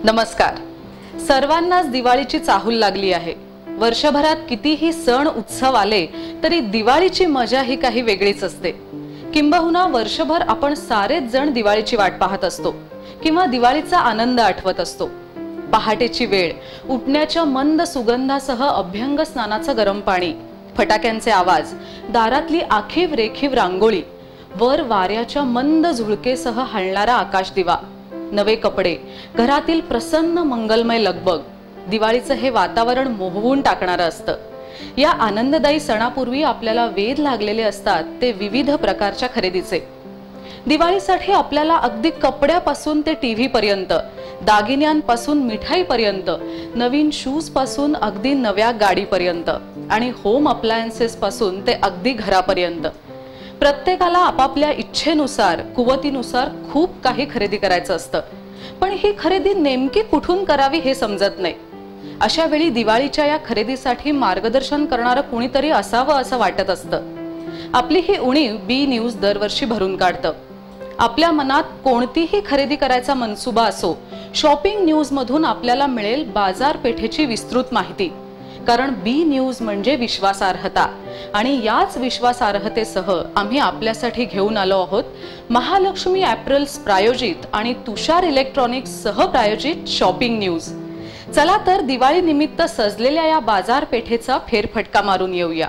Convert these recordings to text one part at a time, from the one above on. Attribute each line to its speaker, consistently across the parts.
Speaker 1: नमस्कार. सर्वांनाच दिवाळीची चाहूल लागली आहे. वर्षभरात कितीही सण उत्सव आले तरी दिवाळीची मजा ही काही वेगळीच असते. किंबहुना वर्षभर आपण सारेच जण दिवाळीची वाट पाहत असतो किंवा दिवाळीचा आनंद आठवत असतो. पहाटेची वेळ, उठण्याच्या मंद सुगंधासह अभ्यंग स्नानाचं गरम पाणी, फटाक्यांचे आवाज, दारातली आखीव रेखीव रांगोळी, वर वाऱ्याच्या मंद झुळकेसह हलणारा आकाशदिवा, नवे कपडे, घरातील प्रसन्न मंगलमय लगबग, दिवाळीचं हे वातावरण मोहवून टाकणारं असतं. या आनंददायी सणापूर्वी आपल्याला वेध लागलेले असतात ते विविध प्रकारच्या खरेदीचे. दिवाळीसाठी आपल्याला अगदी कपड्यापासून ते टीव्ही पर्यंत, दागिन्यांपासून मिठाईपर्यंत, नवीन शूज पासून अगदी नव्या गाडीपर्यंत आणि होम अप्लायन्सेस पासून ते अगदी घरापर्यंत प्रत्येकाला आपापल्या इच्छेनुसार, कुवतीनुसार खूप काही खरेदी करायचं असतं. पण ही खरेदी नेमकी कुठून करावी हे समजत नाही. अशा वेळी दिवाळीच्या या खरेदीसाठी मार्गदर्शन करणारं कुणीतरी असावं असं वाटत असतं. आपली ही उणीव बी न्यूज दरवर्षी भरून काढतं. आपल्या मनात कोणतीही खरेदी करायचा मनसुबा असो, शॉपिंग न्यूज मधून आपल्याला मिळेल बाजारपेठेची विस्तृत माहिती. कारण बी न्यूज म्हणजे विश्वासार्हता आणि याच विश्वासार्हतेसह आम्ही आपल्यासाठी घेऊन आलो आहोत महालक्ष्मी ॲपरल्स प्रायोजित आणि तुषार इलेक्ट्रॉनिक्स सह प्रायोजित शॉपिंग न्यूज. चला तर दिवाळी निमित्त सजलेल्या या बाजारपेठेचा फेरफटका मारून येऊया.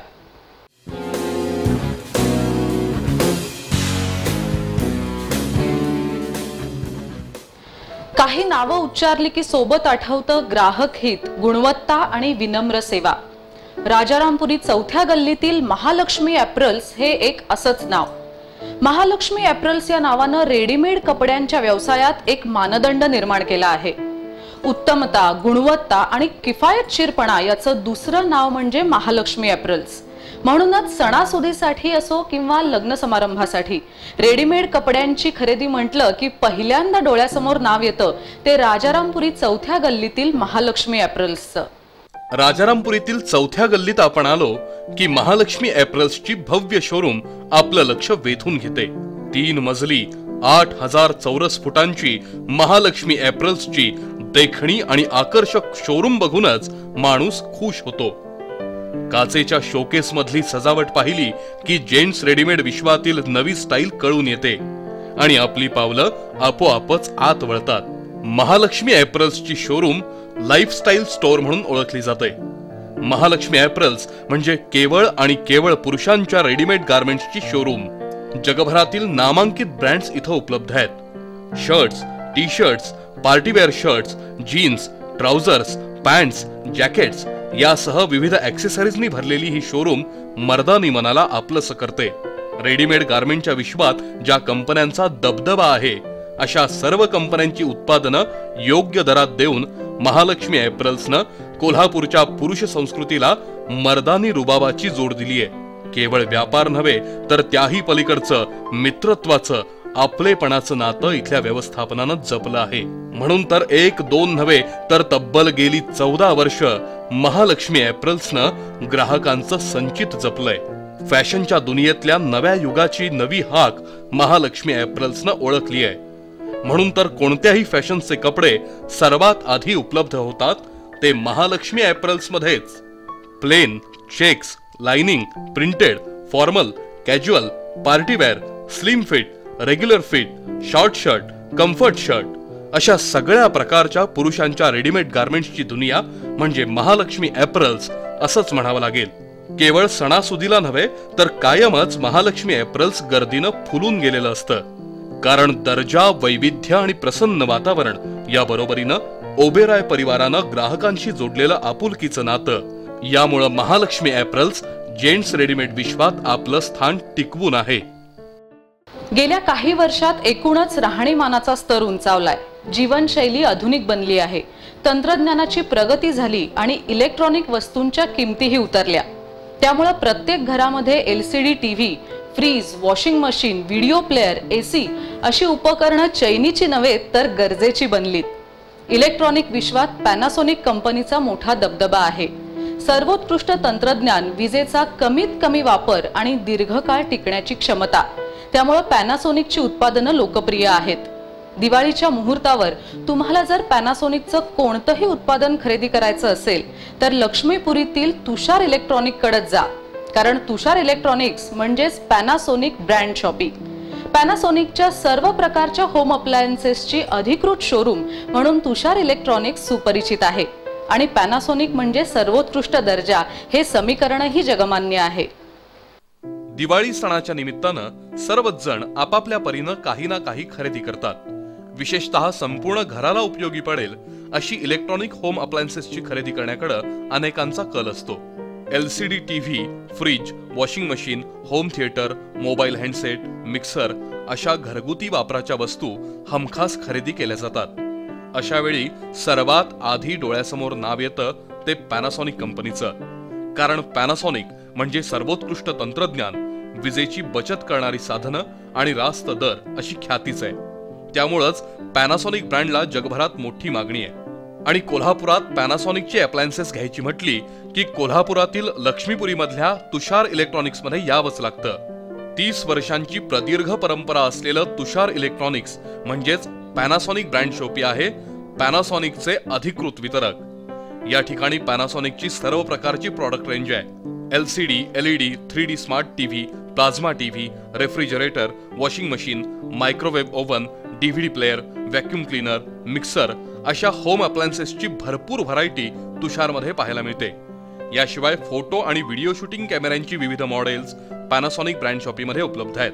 Speaker 1: काही नावं उच्चारली की सोबत आठवतं ग्राहक हित, गुणवत्ता आणि विनम्र सेवा. राजारामपुरी चौथ्या गल्लीतील महालक्ष्मी ॲपरल्स हे एक असंच नाव. महालक्ष्मी ॲपरल्स या नावानं रेडीमेड कपड्यांच्या व्यवसायात एक मानदंड निर्माण केला आहे. उत्तमता, गुणवत्ता आणि किफायतशीरपणा याचं दुसरं नाव म्हणजे महालक्ष्मी ॲपरल्स. म्हणूनच सणासुदीसाठी असो किंवा लग्न समारंभासाठी रेडीमेड कपड्यांची खरेदी म्हटलं की पहिल्यांदा डोळ्यासमोर नाव येतं ते राजारामपुरी चौथ्या गल्लीतील महालक्ष्मी ॲपरल्सचं.
Speaker 2: राजारामपुरीतील चौथ्या गल्लीत आपण आलो की महालक्ष्मी ॲपरल्सची भव्य शोरूम आपलं लक्ष वेधून घेते. 3 मजली 8000 चौरस फुटांची महालक्ष्मी ॲपरल्सची देखणी आणि आकर्षक शोरूम बघूनच माणूस खुश होतो. काचेच्या शोकेस मधली सजावट पाहिली की जेंट्स रेडीमेड विश्वातील नवी स्टाईल कळून येते आणि आपली पावलं आपोआपच आत वळतात. महालक्ष्मी ॲपरल्सची शोरूम लाईफस्टाईल स्टोअर म्हणून ओळखली जाते. महालक्ष्मी ॲपरल्स म्हणजे केवळ आणि केवळ पुरुषांच्या रेडीमेड गार्मेंट्सची शोरूम. जगभरातील नामांकित ब्रँड्स इथं उपलब्ध आहेत. Shirts, T shirts, party wear shirts, jeans, trousers, pants, jackets यासह विविध ॲक्सेसरीजनी भरलेली ही शोरूम मर्दानी मनाला आपलंसं करते. रेडीमेड गार्मेंटच्या विश्वात ज्या कंपन्यांचा दबदबा आहे अशा सर्व कंपन्यांची उत्पादनं योग्य दरात देऊन महालक्ष्मी ॲपरल्सनं कोल्हापूरच्या पुरुष संस्कृतीला मर्दानी रुबाबाची जोड दिलीय. केवळ व्यापार नव्हे तर त्याही पलीकडचं मित्रत्वाचं, आपलेपणाचं नातं इथल्या व्यवस्थापनानं जपलं आहे. म्हणून तर 1-2 नव्हे तर तब्बल गेली 14 वर्ष महालक्ष्मी ॲपरल्सनं ग्राहकांचं संचित जपलंय. फॅशनच्या दुनियेतल्या नव्या युगाची नवी हाक महालक्ष्मी ॲपरल्सनं ओळखली आहे. म्हणून तर कोणत्याही फॅशनचे कपडे सर्वात आधी उपलब्ध होतात ते महालक्ष्मी ॲपरल्स मध्येच. Plain, checks, lining, printed, formal, casual, partywear, slim fit, regular fit, short shirt, comfort shirt अशा सगळ्या प्रकारच्या पुरुषांच्या रेडीमेड गार्मेंट्सची दुनिया म्हणजे महालक्ष्मी ॲपरल्स असंच म्हणावं लागेल. केवळ सणासुदीला नव्हे तर कायमच महालक्ष्मी ॲपरल्स गर्दीनं फुलून गेलेलं असतं. कारण दर्जा, वैविध्य आणि प्रसन्न वातावरण या बरोबरीनं ओबेराय परिवारानं ग्राहकांशी जोडलेलं आपुलकीचं नातं यामुळं महालक्ष्मी ॲपरल्स जेंट्स रेडीमेड विश्वात आपलं स्थान टिकवून आहे.
Speaker 1: गेल्या काही वर्षात एकूणच राहणीमानाचा स्तर उंचावलाय. जीवनशैली आधुनिक बनली आहे. तंत्रज्ञानाची प्रगती झाली आणि इलेक्ट्रॉनिक वस्तूंच्या किमतीही उतरल्या. त्यामुळे प्रत्येक घरामध्ये LCD TV, fridge, washing machine, video player, AC अशी उपकरणं चैनीची नव्हे तर गरजेची बनलीत. इलेक्ट्रॉनिक विश्वात पॅनासोनिक कंपनीचा मोठा दबदबा आहे. सर्वोत्कृष्ट तंत्रज्ञान, विजेचा कमीत कमी वापर आणि दीर्घकाळ टिकण्याची क्षमता, त्यामुळे पॅनासोनिकची उत्पादनं लोकप्रिय आहेत. दिवाळीच्या मुहूर्तावर तुम्हाला जर पॅनासोनिकचं कोणतंही उत्पादन खरेदी करायचं असेल तर लक्ष्मीपुरीतील तुषार इलेक्ट्रॉनिक कडे जा, कारण तुषार इलेक्ट्रॉनिक्स म्हणजेच पॅनासोनिक ब्रँड शॉपिंग. पॅनासोनिकच्या सर्व प्रकारच्या होम अप्लायन्सेसची अधिकृत शोरूम म्हणून तुषार इलेक्ट्रॉनिक्स सुपरिचित आहे आणि पॅनासोनिक म्हणजे सर्वोत्कृष्ट दर्जा हे समीकरणही जगमान्य आहे.
Speaker 2: दिवाळी सणाच्या निमित्तानं सर्वच जण आपापल्या परीनं काही ना काही खरेदी करतात. विशेषतः संपूर्ण घराला उपयोगी पडेल अशी इलेक्ट्रॉनिक होम अप्लायन्सेसची खरेदी करण्याकडे अनेकांचा कल असतो. LCD TV, fridge, washing machine, home theatre, mobile handset, mixer अशा घरगुती वापराच्या वस्तू हमखास खरेदी केल्या जातात. अशा वेळी सर्वात आधी डोळ्यासमोर नाव येतं ते पॅनासोनिक कंपनीचं, कारण पॅनासोनिक म्हणजे सर्वोत्कृष्ट तंत्रज्ञान, विजेची बचत करणारी साधनं आणि रास्त दर अशी ख्यातीच आहे. त्यामुळेच पॅनासोनिक ब्रँडला जगभरात मोठी मागणी आहे. आणि कोल्हापुरात पॅनासोनिकची अप्लायन्सेस घ्यायची म्हटली की कोल्हापुरातील लक्ष्मीपुरी मधल्या तुषार इलेक्ट्रॉनिक्स मध्ये यावंच लागतं. 30 वर्षांची प्रदीर्घ परंपरा असलेलं तुषार इलेक्ट्रॉनिक्स म्हणजेच पॅनासोनिक ब्रँड शॉपी आहे पॅनासोनिकचे अधिकृत वितरक. या ठिकाणी पॅनासोनिकची सर्व प्रकारची प्रॉडक्ट रेंज आहे. LCD, LED, 3D smart TV, plasma TV, refrigerator, washing machine, microwave oven, DVD player, vacuum cleaner, mixer अशा होम अप्लायन्सेसची भरपूर व्हरायटी तुषारमध्ये पाहायला मिळते. याशिवाय फोटो आणि व्हिडिओ शूटिंग कॅमेऱ्यांची विविध मॉडेल्स पॅनासोनिक ब्रँड शॉपीमध्ये उपलब्ध आहेत.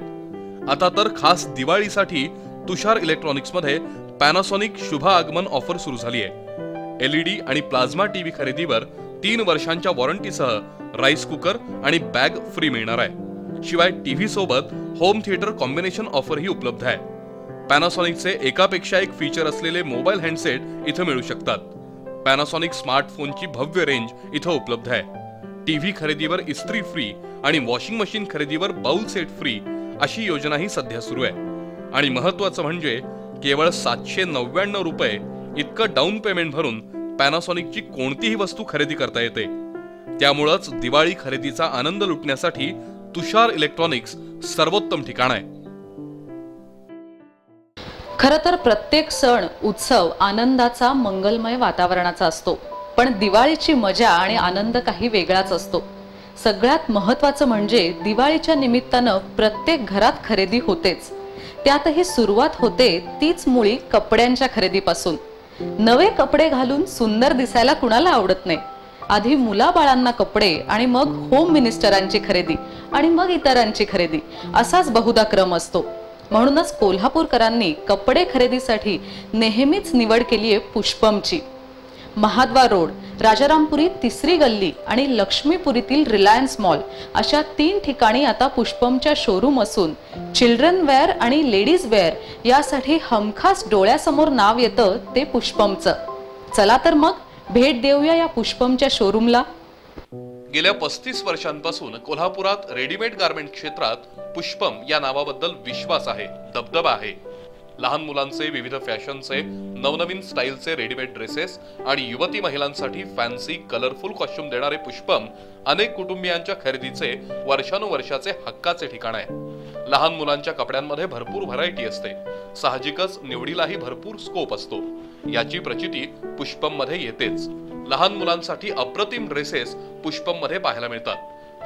Speaker 2: आता तर खास दिवाळीसाठी तुषार इलेक्ट्रॉनिक्समध्ये पॅनासोनिक शुभ आगमन ऑफर सुरू झाली आहे. LED आणि प्लाझ्मा टीव्ही खरेदीवर 3 वर्षांच्या वॉरंटीसह राईस कुकर आणि बॅग फ्री मिळणार आहे. शिवाय टीव्ही सोबत होम थिएटर कॉम्बिनेशन ऑफरही उपलब्ध आहे. पॅनासोनिकचे एकापेक्षा एक फीचर असलेले मोबाईल हँडसेट इथं मिळू शकतात. पॅनासोनिक स्मार्टफोनची भव्य रेंज इथं उपलब्ध आहे. टीव्ही खरेदीवर इस्त्री फ्री आणि वॉशिंग मशीन खरेदीवर बाउल सेट फ्री अशी योजनाही सध्या सुरू आहे. आणि महत्त्वाचं म्हणजे केवळ 799 रुपये इतकं डाऊन पेमेंट भरून पॅनासोनिकची कोणतीही वस्तू खरेदी करता येते. त्यामुळेच दिवाळी खरेदीचा आनंद लुटण्यासाठी तुषार इलेक्ट्रॉनिक्स सर्वोत्तम ठिकाण आहे.
Speaker 1: खरं तर प्रत्येक सण उत्सव आनंदाचा मंगलमय वातावरणाचा असतो, पण दिवाळीची मजा आणि आनंद काही वेगळाच असतो. सगळ्यात महत्त्वाचं म्हणजे दिवाळीच्या निमित्तानं प्रत्येक घरात खरेदी होतेच. त्यातही सुरुवात होते तीच मुळी कपड्यांच्या खरेदीपासून. नवे कपडे घालून सुंदर दिसायला कुणाला आवडत नाही. आधी मुलाबाळांना कपडे आणि मग होम मिनिस्टरांची खरेदी आणि मग इतरांची खरेदी असाच बहुधा क्रम असतो. म्हणूनच कोल्हापूरकरांनी कपडे खरेदीसाठी नेहमीच निवड केली आहे पुष्पमची. महाद्वार रोड, राजारामपुरी 3री गल्ली आणि लक्ष्मीपुरीतील रिलायन्स मॉल अशा 3 ठिकाणी आता पुष्पमच्या शोरूम असून चिल्ड्रन वेअर आणि लेडीज वेअर यासाठी हमखास डोळ्यासमोर नाव येतं ते पुष्पमचं. चला तर मग भेट देऊया या पुष्पमच्या शोरूमला.
Speaker 2: गेल्या 35 वर्षांपासून कोल्हापुरात रेडीमेड गार्मेंट क्षेत्रात पुष्पम या नावाबद्दल विश्वास आहे, दबदबा आहे. लहान मुलांचे, विविध फॅशनचे, नवनवीन स्टाईलचे रेडीमेड ड्रेसेस आणि युवती महिलांसाठी फॅन्सी कलरफुल कॉस्ट्युम देणारे पुष्पम अनेक कुटुंबियांच्या खरेदीचे वर्षानुवर्षाचे हक्काचे ठिकाण आहे. लहान मुलांच्या कपड्यांमध्ये भरपूर व्हरायटी असते. साहजिकच निवडीलाही भरपूर स्कोप असतो. याची प्रचिती पुष्पम मध्ये येतेच. लहान मुलांसाठी अप्रतिम ड्रेसेस पुष्पम मध्ये पाहायला मिळतात.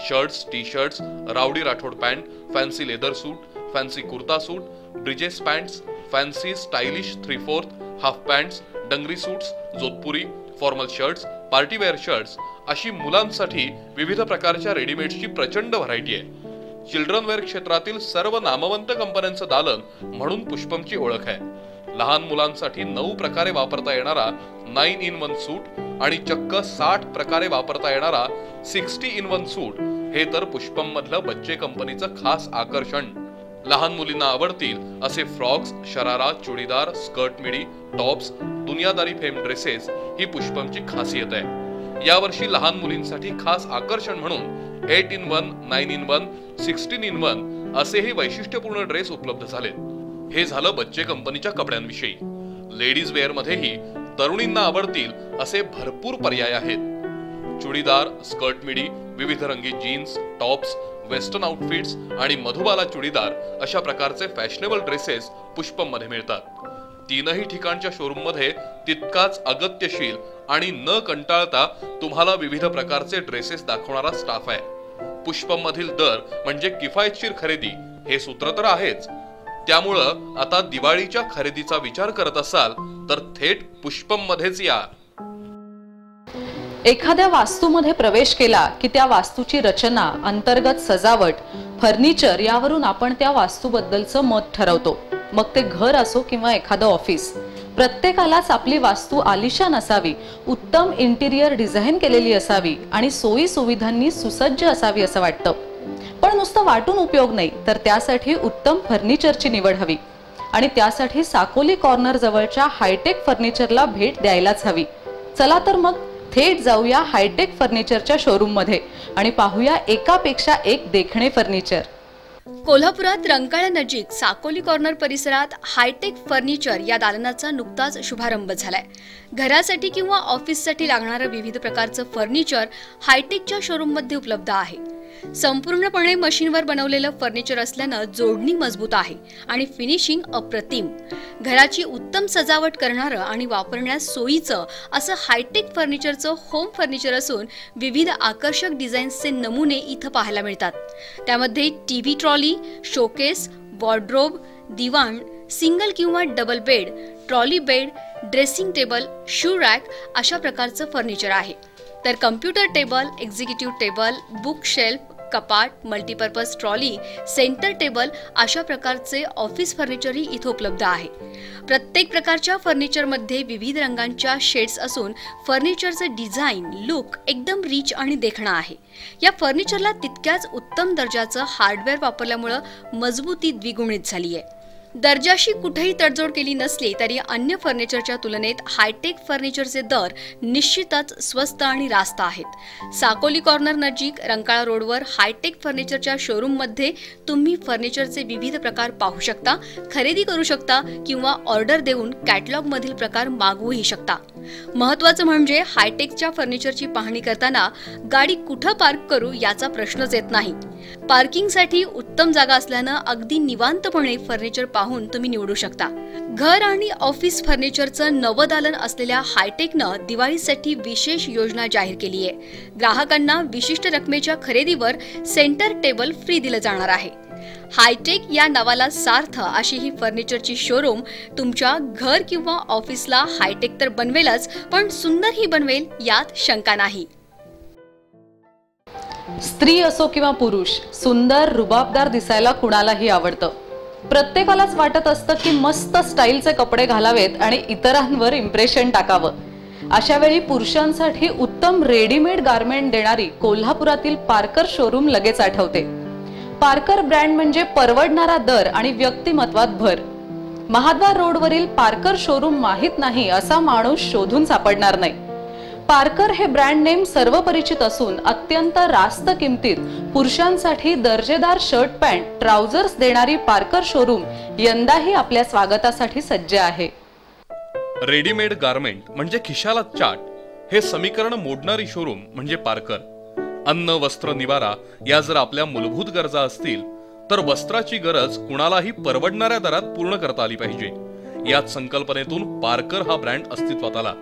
Speaker 2: Shirts, T shirts, Rowdy Rathore pant, fancy leather suit, fancy kurta suit, breeches pants, fancy stylish 3/4 half pants, dungaree suits, Jodhpuri, formal shirts, party wear shirts अशी मुलांसाठी विविध प्रकारच्या रेडीमेडची प्रचंड व्हरायटी आहे. चिल्ड्रन वेअर क्षेत्रातील सर्व नामवंत कंपन्यांचं दालन म्हणून पुष्पमची ओळख आहे. लहान मुलांसाठी 9 प्रकारे वापरता येणारा 9-in-1 सूट आणि चक्क 60 प्रकारे वापरता येणारा 60-in-1 सूट हे तर पुष्पम मधलं बच्चे कंपनीचं खास आकर्षण. लहान मुलींना आवडतील असे frocks, sharara, churidar, skirt midi, tops, दुनियादारी फेम ड्रेसेस ही पुष्पमची खासियत आहे. यावर्षी लहान मुलींसाठी खास आकर्षण म्हणून 8-in-1, 9-in-1, 16-in-1 असेही वैशिष्ट्यपूर्ण ड्रेस उपलब्ध झालेत. हे झालं बच्चे कंपनीच्या कपड्यांविषयी. लेडीज वेअर मध्येही तरुणींना आवडतील असे भरपूर पर्याय आहेत. चुडीदार, स्कर्ट मिडी, विविध रंगी जीन्स, टॉप्स, वेस्टर्न आउटफिट्स आणि मधुबाला चुडीदार अशा प्रकारचे फॅशनेबल ड्रेसेस पुष्पम मध्ये मिळतात. तीनही ठिकाणच्या शोरूम मध्ये तितकाच अगत्यशील आणि न कंटाळता तुम्हाला विविध प्रकारचे ड्रेसेस दाखवणारा स्टाफ आहे। पुष्पम मधील दर म्हणजे किफायतशीर खरेदी हे सूत्र तर आहेच। त्यामुळं आता दिवाळीच्या खरेदीचा विचार करत असाल तर थेट पुष्पम मध्येच या।
Speaker 1: एखाद्या वास्तूमध्ये प्रवेश केला की त्या वास्तूची रचना, अंतर्गत सजावट, फर्निचर यावरून आपण त्या वास्तूबद्दलचं मत ठरवतो। मग ते घर असो किंवा एखादं ऑफिस, प्रत्येकालाच आपली वास्तू आलिशान असावी, उत्तम इंटिरियर डिझाईन केलेली असावी आणि सोयी सुविधांनी सुसज्ज असावी असं वाटतं। पण नुसतं वाटून उपयोग नाही, तर त्यासाठी उत्तम फर्निचरची निवड हवी आणि त्यासाठी साकोली कॉर्नर जवळच्या हायटेक फर्निचरला भेट द्यायलाच हवी। चला तर मग थेट जाऊया हायटेक फर्निचरच्या शोरूम मध्ये आणि पाहूया एकापेक्षा एक देखणे फर्निचर।
Speaker 3: कोल्हापुरात रंकाळा नजीक साकोली कॉर्नर परिसरात हायटेक फर्निचर या दालनाचा नुकताच शुभारंभ झालाय। घरासाठी किंवा ऑफिससाठी लागणारं विविध प्रकारचं फर्निचर हायटेकच्या शोरूम मध्ये उपलब्ध आहे। संपूर्णपणे मशीनवर बनवलेलं फर्निचर असल्यानं जोडणी मजबूत आहे आणि फिनिशिंग अप्रतिम। घराची उत्तम सजावट करणारं आणि वापरण्यास सोयीचं असं हायटेक फर्निचरचं होम फर्निचर असून विविध आकर्षक डिझाईन्सचे नमुने इथं पाहायला मिळतात। त्यामध्ये टीव्ही ट्रॉली, शोकेस, वॉर्डरोब, दिवाण, सिंगल किंवा double bed, trolley bed, dressing table, shoe rack अशा प्रकारचं फर्निचर आहे। तर computer table, executive table, book shelf, कपाट, मल्टीपर्पज ट्रॉली, सेंटर टेबल अशा प्रकारचे ऑफिस फर्निचरही इथं उपलब्ध आहे। प्रत्येक प्रकारच्या फर्निचरमध्ये विविध रंगांच्या शेड्स असून फर्निचरचे डिझाईन, लुक एकदम रिच आणि देखणा आहे। या फर्निचरला तितक्याच उत्तम दर्जाचं हार्डवेअर वापरल्यामुळे मजबूती द्विगुणित झाली आहे। दर्जाशी कुठेही तडजोड केली नसली तरी अन्य फर्निचरच्या तुलनेत हायटेक फर्निचरचे दर निश्चितच स्वस्त आणि रास्त आहेत। साकोली कॉर्नर नजीक रंकाळा रोडवर हायटेक फर्निचरच्या शोरूम मध्ये तुम्ही फर्निचरचे विविध प्रकार पाहू शकता, खरेदी करू शकता किंवा ऑर्डर देऊन कॅटलॉग मधील प्रकार मागवूही शकता। महत्त्वाचं म्हणजे हायटेकच्या फर्निचरची पाहणी करताना गाडी कुठं पार्क करू याचा प्रश्नच येत नाही। पार्किंगसाठी उत्तम जागा असल्यानं अगदी निवांतपणे फर्निचर पाहून तुम्ही निवडू शकता। घर आणि ऑफिस फर्निचरचं नवदालन असलेल्या हायटेकनं दिवाळीसाठी विशेष योजना जाहीर केली आहे। ग्राहकांना विशिष्ट रकमेच्या खरेदीवर सेंटर टेबल फ्री दिलं जाणार आहे। हायटेक या नावाला सार्थ अशी ही फर्निचरची शोरूम तुमच्या घर किंवा ऑफिसला हायटेक तर बनवेलच, पण सुंदरही बनवेल यात शंका नाही।
Speaker 1: स्त्री असो किंवा पुरुष, सुंदर रुबाबदार दिसायला कुणालाही आवडतं। प्रत्येकालाच वाटत असतं की मस्त स्टाईलचे कपडे घालावेत आणि इतरांवर इम्प्रेशन टाकावं। अशा वेळी पुरुषांसाठी उत्तम रेडीमेड गारमेंट देणारी कोल्हापुरातील पार्कर शोरूम लगेच आठवते। पार्कर ब्रँड म्हणजे परवडणारा दर आणि व्यक्तिमत्वात भर। महाद्वार रोडवरील पार्कर शोरूम माहित नाही असा माणूस शोधून सापडणार नाही। पार्कर हे ब्रँड नेम सर्वपरिचित असून अत्यंत रास्त किमतीत पुरुषांसाठी दर्जेदार शर्ट पॅन्ट, ट्राउझर्स देणारी पार्कर शोरूम यंदाही आपल्या स्वागतासाठी सज्ज आहे।
Speaker 2: रेडीमेड गारमेंट म्हणजे खिशाला चाट हे समीकरण मोडणारी शोरूम म्हणजे पार्कर। अन्न, वस्त्र, निवारा या जर आपल्या मूलभूत गरजा असतील तर वस्त्राची गरज कुणालाही परवडणाऱ्या दरात पूर्ण करता आली पाहिजे। याच संकल्पनेतून पार्कर हा ब्रँड अस्तित्वात आला।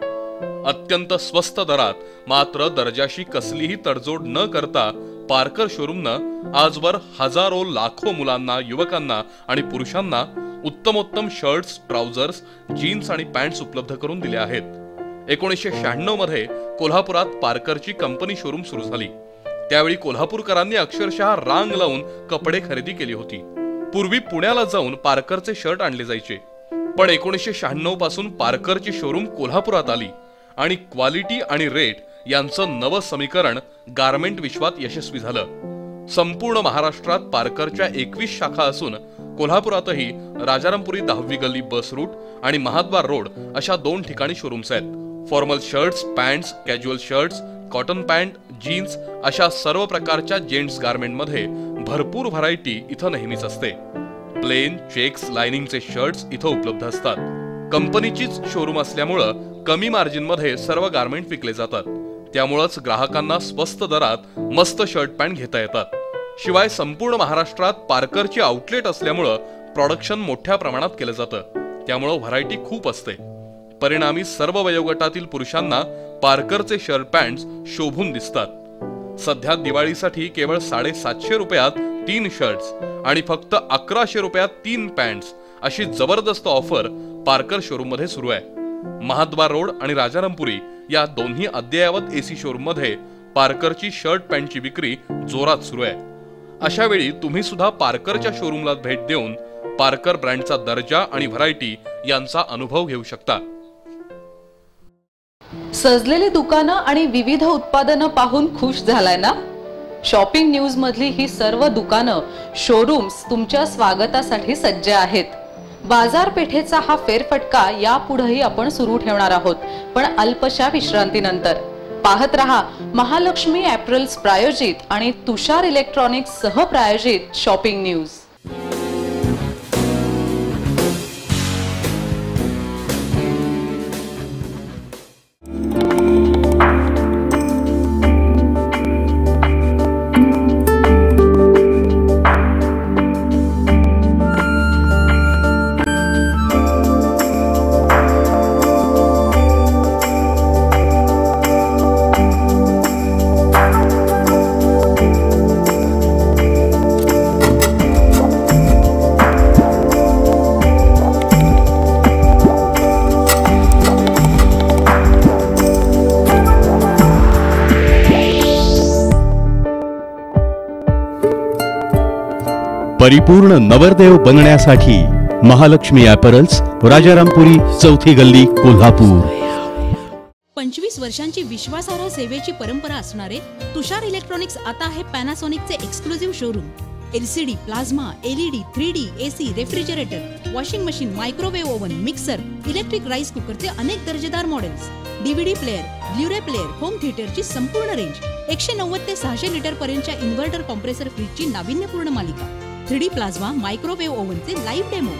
Speaker 2: अत्यंत स्वस्त दरात मात्र दर्जाशी कसलीही तडजोड न करता पार्कर शोरूमनं आजवर हजारो लाखो मुलांना, युवकांना आणि पुरुषांना उत्तमोत्तम शर्ट्स, ट्राउझर्स, जीन्स आणि पॅन्ट्स उपलब्ध करून दिले आहेत। 1996 मध्ये कोल्हापुरात पार्करची कंपनी शोरूम सुरू झाली। त्यावेळी कोल्हापूरकरांनी अक्षरशः रांग लावून कपडे खरेदी केली होती। पूर्वी पुण्याला जाऊन पार्करचे शर्ट आणले जायचे, पण 1996 पासून पार्करची शोरूम कोल्हापुरात आली आणि क्वालिटी आणि रेट यांचं नवं समीकरण गारमेंट विश्वात यशस्वी झालं। संपूर्ण महाराष्ट्रात पार्करच्या 21 शाखा असून कोल्हापुरातही राजारामपुरी 10वी गल्ली बस रूट आणि महाद्वार रोड अशा 2 ठिकाणी शोरूम्स आहेत। Formal shirts, pants, casual shirts, cotton pant, jeans अशा सर्व प्रकारच्या जेंट्स गारमेंटमध्ये भरपूर व्हरायटी इथं नेहमीच असते। प्लेन, चेक्स, लाइनिंगचे शर्ट्स इथं उपलब्ध असतात। कंपनीचीच शोरूम असल्यामुळं कमी मार्जिनमध्ये सर्व गारमेंट विकले जातात। त्यामुळेच ग्राहकांना स्वस्त दरात मस्त शर्ट पॅन्ट घेता येतात। शिवाय संपूर्ण महाराष्ट्रात पार्करची आउटलेट असल्यामुळं प्रोडक्शन मोठ्या प्रमाणात केलं जातं। त्यामुळे व्हरायटी खूप असते. परिणामी सर्व वयोगटातील पुरुषांना पार्करचे शर्ट पॅन्ट्स शोभून दिसतात. सध्या दिवाळीसाठी केवळ 750 रुपयात 3 शर्ट्स आणि फक्त 1100 रुपयात 3 पॅन्ट्स अशी जबरदस्त ऑफर पार्कर शोरूम मध्ये सुरू आहे. महाद्वार रोड आणि राजारामपुरी या दोन्ही अद्ययावत एसी शोरूम मध्ये पार्करची शर्ट पॅन्टची विक्री जोरात सुरू आहे. अशा वेळी तुम्ही सुद्धा पार्करच्या शोरूमला भेट देऊन पार्कर ब्रँडचा दर्जा आणि व्हरायटी यांचा अनुभव घेऊ शकता.
Speaker 1: सजलेली दुकानं आणि विविध उत्पादनं पाहून खुश झालाय ना? शॉपिंग न्यूज मधली ही सर्व दुकानं, शोरूम्स तुमच्या स्वागतासाठी सज्ज आहेत. बाजारपेठेचा हा फेरफटका यापुढेही आपण सुरू ठेवणार आहोत, पण अल्पशा विश्रांतीनंतर. पाहत रहा महालक्ष्मी ॲपरल्स प्रायोजित आणि तुषार इलेक्ट्रॉनिक्स सह प्रायोजित शॉपिंग न्यूज.
Speaker 4: परिपूर्ण नवरदेव बनण्यासाठी महालक्ष्मी ॲपरल्स, राजारामपुरी, चौथी गल्ली, कोल्हापूर.
Speaker 5: 25 वर्षांची विश्वासार्ह सेवेची परंपरा असणारे तुषार इलेक्ट्रॉनिक्स आता आहे पॅनासॉनिकचे exclusive showroom. LCD, plasma, LED, 3D, AC, refrigerator, washing machine, microwave oven, mixer, electric rice कुकरचे अनेक दर्जेदार models, DVD player, Blu-ray player, home थिएटरची संपूर्ण रेंज, 190 ते 600 लिटर पर्यंतच्या इन्व्हर्टर कॉम्प्रेसर फ्रीजची नाविन्यपूर्ण मालिका, 3D प्लाझ्मा, मायक्रोवेव्ह ओव्हनचे लाईव्ह डेमो,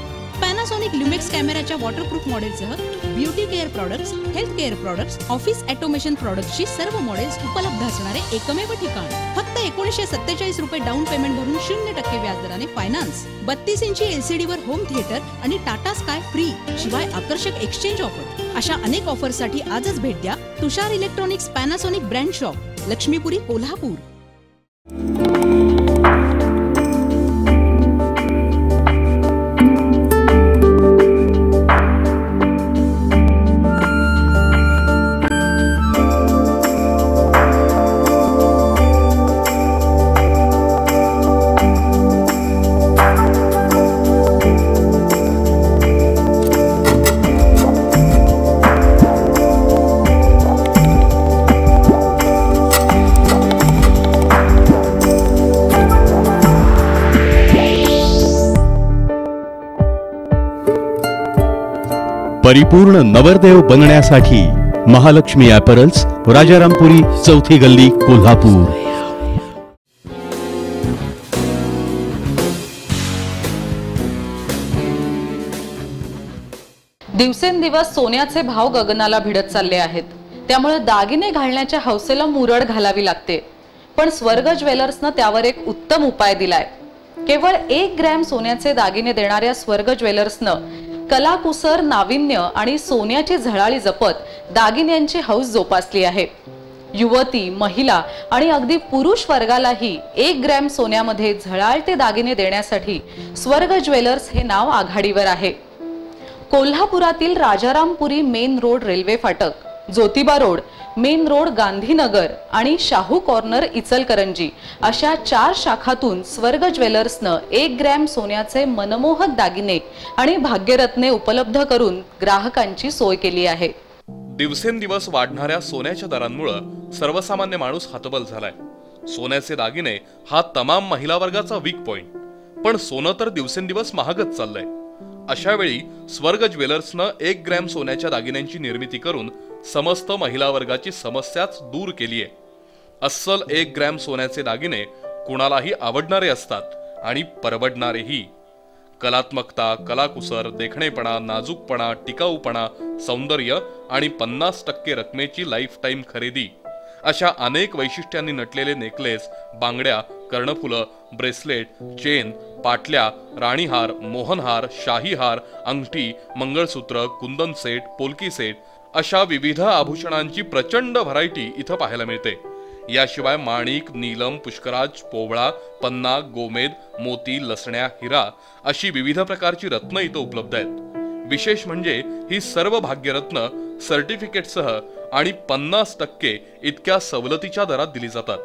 Speaker 5: पॅनासॉनिक ल्युमेक्स कॅमेराच्या वॉटरप्रूफ मॉडेलसह beauty care products, health care products, office automation प्रॉडक्ट्सची सर्व मॉडेल्स उपलब्ध असणारे एकमेव ठिकाण. फक्त 1947 रुपये डाऊन पेमेंट भरून 0% व्याजदराने फायनान्स, 32 इंची LCD वर होम थिएटर आणि टाटा स्काय फ्री, शिवाय आकर्षक एक्सचेंज ऑफर. अशा अनेक ऑफरसाठी आजच भेट द्या Tushar electronics Panasonic brand shop, Laxmipuri, Kolhapur.
Speaker 4: परिपूर्ण नवरदेव बनण्यासाठी महालक्ष्मी ॲपरल्स, राजारामपुरी, चौथी गल्ली, कोल्हापूर.
Speaker 1: दिवसेंदिवस सोन्याचे भाव गगनाला भिडत चालले आहेत. त्यामुळे दागिने घालण्याच्या हौसेला मुरड घालावी लागते. पण स्वर्ग ज्वेलर्सनं त्यावर एक उत्तम उपाय दिलाय. केवळ 1 ग्रॅम सोन्याचे दागिने देणाऱ्या स्वर्ग ज्वेलर्सनं कलाकुसर, नाविन्य आणि सोन्याची झळाळी जपत दागिन्यांची हौस जोपासली आहे. युवती, महिला आणि अगदी पुरुष वर्गालाही 1 ग्रॅम सोन्यामध्ये झळाळते दागिने देण्यासाठी स्वर्ग ज्वेलर्स हे नाव आघाडीवर आहे. कोल्हापुरातील राजारामपुरी मेन रोड रेल्वे फाटक, Jyotiba road, main road Gandhinagar आणि शाहू कॉर्नर इचलकरंजी अशा 4 शाखातून स्वर्ग ज्वेलर्सनं 1 ग्रॅम सोन्याचे मनमोहक दागिने आणि भाग्यरत्ने उपलब्ध करून ग्राहकांची सोय केली आहे.
Speaker 2: दिवसेंदिवस वाढणाऱ्या सोन्याच्या दरांमुळे सर्वसामान्य माणूस हतबल झालाय. सोन्याचे दागिने हा तमाम महिला वर्गाचा वीक पॉइंट. पण सोनं तर दिवसेंदिवस महागच चाललंय. अशा वेळी स्वर्ग ज्वेलर्सनं 1 ग्रॅम सोन्याच्या दागिन्यांची निर्मिती करून समस्त महिला वर्गाची समस्याच दूर केली आहे. अस्सल 1 ग्रॅम सोन्याचे दागिने कुणालाही आवडणारे असतात आणि परवडणारेही. कलात्मकता, कलाकुसर, देखणेपणा, नाजूकपणा, टिकाऊपणा, सौंदर्य आणि 50% रकमेची लाईफ टाईम खरेदी अशा अनेक वैशिष्ट्यांनी नटलेले नेकलेस, बांगड्या कर्णफुलं, ब्रेसलेट, चेन, पाटल्या, राणीहार, मोहनहार, शाहीहार, अंगठी, मंगळसूत्र, कुंदन सेट, पोलकी सेट अशा विविध आभूषणांची प्रचंड व्हरायटी इथं पाहायला मिळते। याशिवाय माणिक, नीलम, पुष्कराज, पोवळा, पन्ना, गोमेद, मोती, लसण्या, हिरा अशी विविध प्रकारची रत्न इथं उपलब्ध आहेत। विशेष म्हणजे ही सर्व भाग्यरत्न सर्टिफिकेटसह आणि 50% इतक्या सवलतीच्या दरात दिली जातात,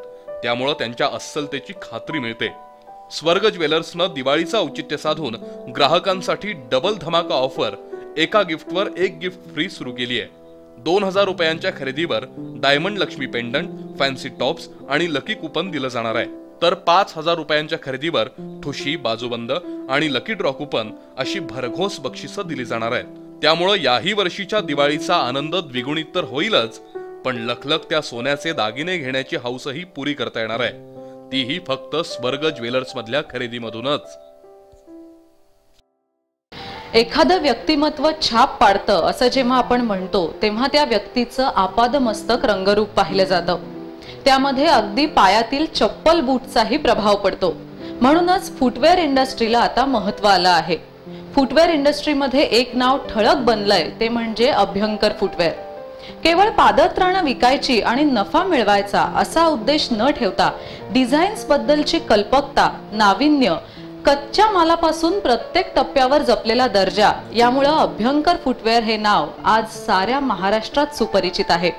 Speaker 2: त्यामुळे त्यांच्या अस्सलतेची खात्री मिळते। स्वर्ग ज्वेलर्सनं दिवाळीचं औचित्य साधून ग्राहकांसाठी डबल धमाका ऑफर एका गिफ्टवर एक गिफ्ट फ्री सुरू केली आहे। 2000 रुपयांच्या खरेदीवर diamond Lakshmi pendant, fancy tops आणि लकी कुपन दिलं जाणार आहे, तर 5000 रुपयांच्या खरेदीवर ठुशी, बाजूबंद आणि लकी ड्रॉ कुपन अशी भरघोस बक्षिसं दिली जाणार आहेत। त्यामुळे याही वर्षीच्या दिवाळीचा आनंद द्विगुणित तर होईलच, पण लखलख त्या सोन्याचे दागिने घेण्याची हौसही पुरी करता येणार आहे, तीही फक्त स्वर्ग ज्वेलर्स मधल्या खरेदीमधूनच।
Speaker 1: एखादं व्यक्तिमत्व छाप पाडतं असं जेव्हा आपण म्हणतो, तेव्हा त्या व्यक्तीचं आपादमस्तक रंगरूप पाहिलं जातं। त्यामध्ये अगदी पायातील चप्पल बूटचाही प्रभाव पडतो। म्हणूनच फुटवेअर इंडस्ट्रीला आता महत्त्व आलं आहे। फुटवेअर इंडस्ट्रीमध्ये एक नाव ठळक बनलंय, ते म्हणजे अभ्यंकर फुटवेअर। केवळ पादत्राणं विकायची आणि नफा मिळवायचा असा उद्देश न ठेवता डिझाईन्स बद्दलची कल्पकता, नाविन्य, कच्च्या मालापासून प्रत्येक टप्प्यावर जपलेला दर्जा यामुळे अभ्यंकर फुटवेअर हे नाव आज साऱ्या महाराष्ट्रात सुपरिचित आहे।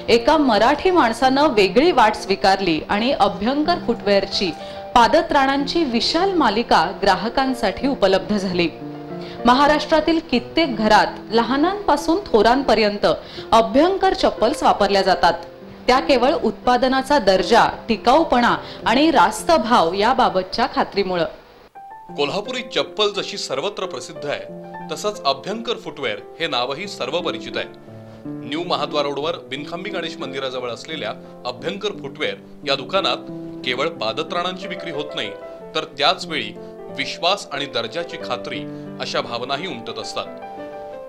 Speaker 1: एका मराठी माणसानं वेगळी वाट स्वीकारली आणि अभ्यंकर फुटवेअरची पादत्राणांची विशाल मालिका ग्राहकांसाठी उपलब्ध झाली। महाराष्ट्रातील कित्येक घरात लहानांपासून थोरांपर्यंत अभ्यंकर चप्पल्स वापरल्या जातात। त्या केवळ उत्पादनाचा दर्जा, टिकाऊपणा आणि रास्त भाव याबाबतच्या खात्रीमुळे।
Speaker 2: कोल्हापुरी चप्पल जशी सर्वत्र प्रसिद्ध आहे, तसंच अभ्यंकर फुटवेअर हे नावही सर्व परिचित आहे। न्यू महाद्वार रोडवर बिनखांबी गणेश मंदिराजवळ असलेल्या अभ्यंकर फुटवेअर या दुकानात केवळ पादत्राणांची विक्री होत नाही, तर त्याच वेळी विश्वास आणि दर्जाची खात्री अशा भावनाही उमटत असतात।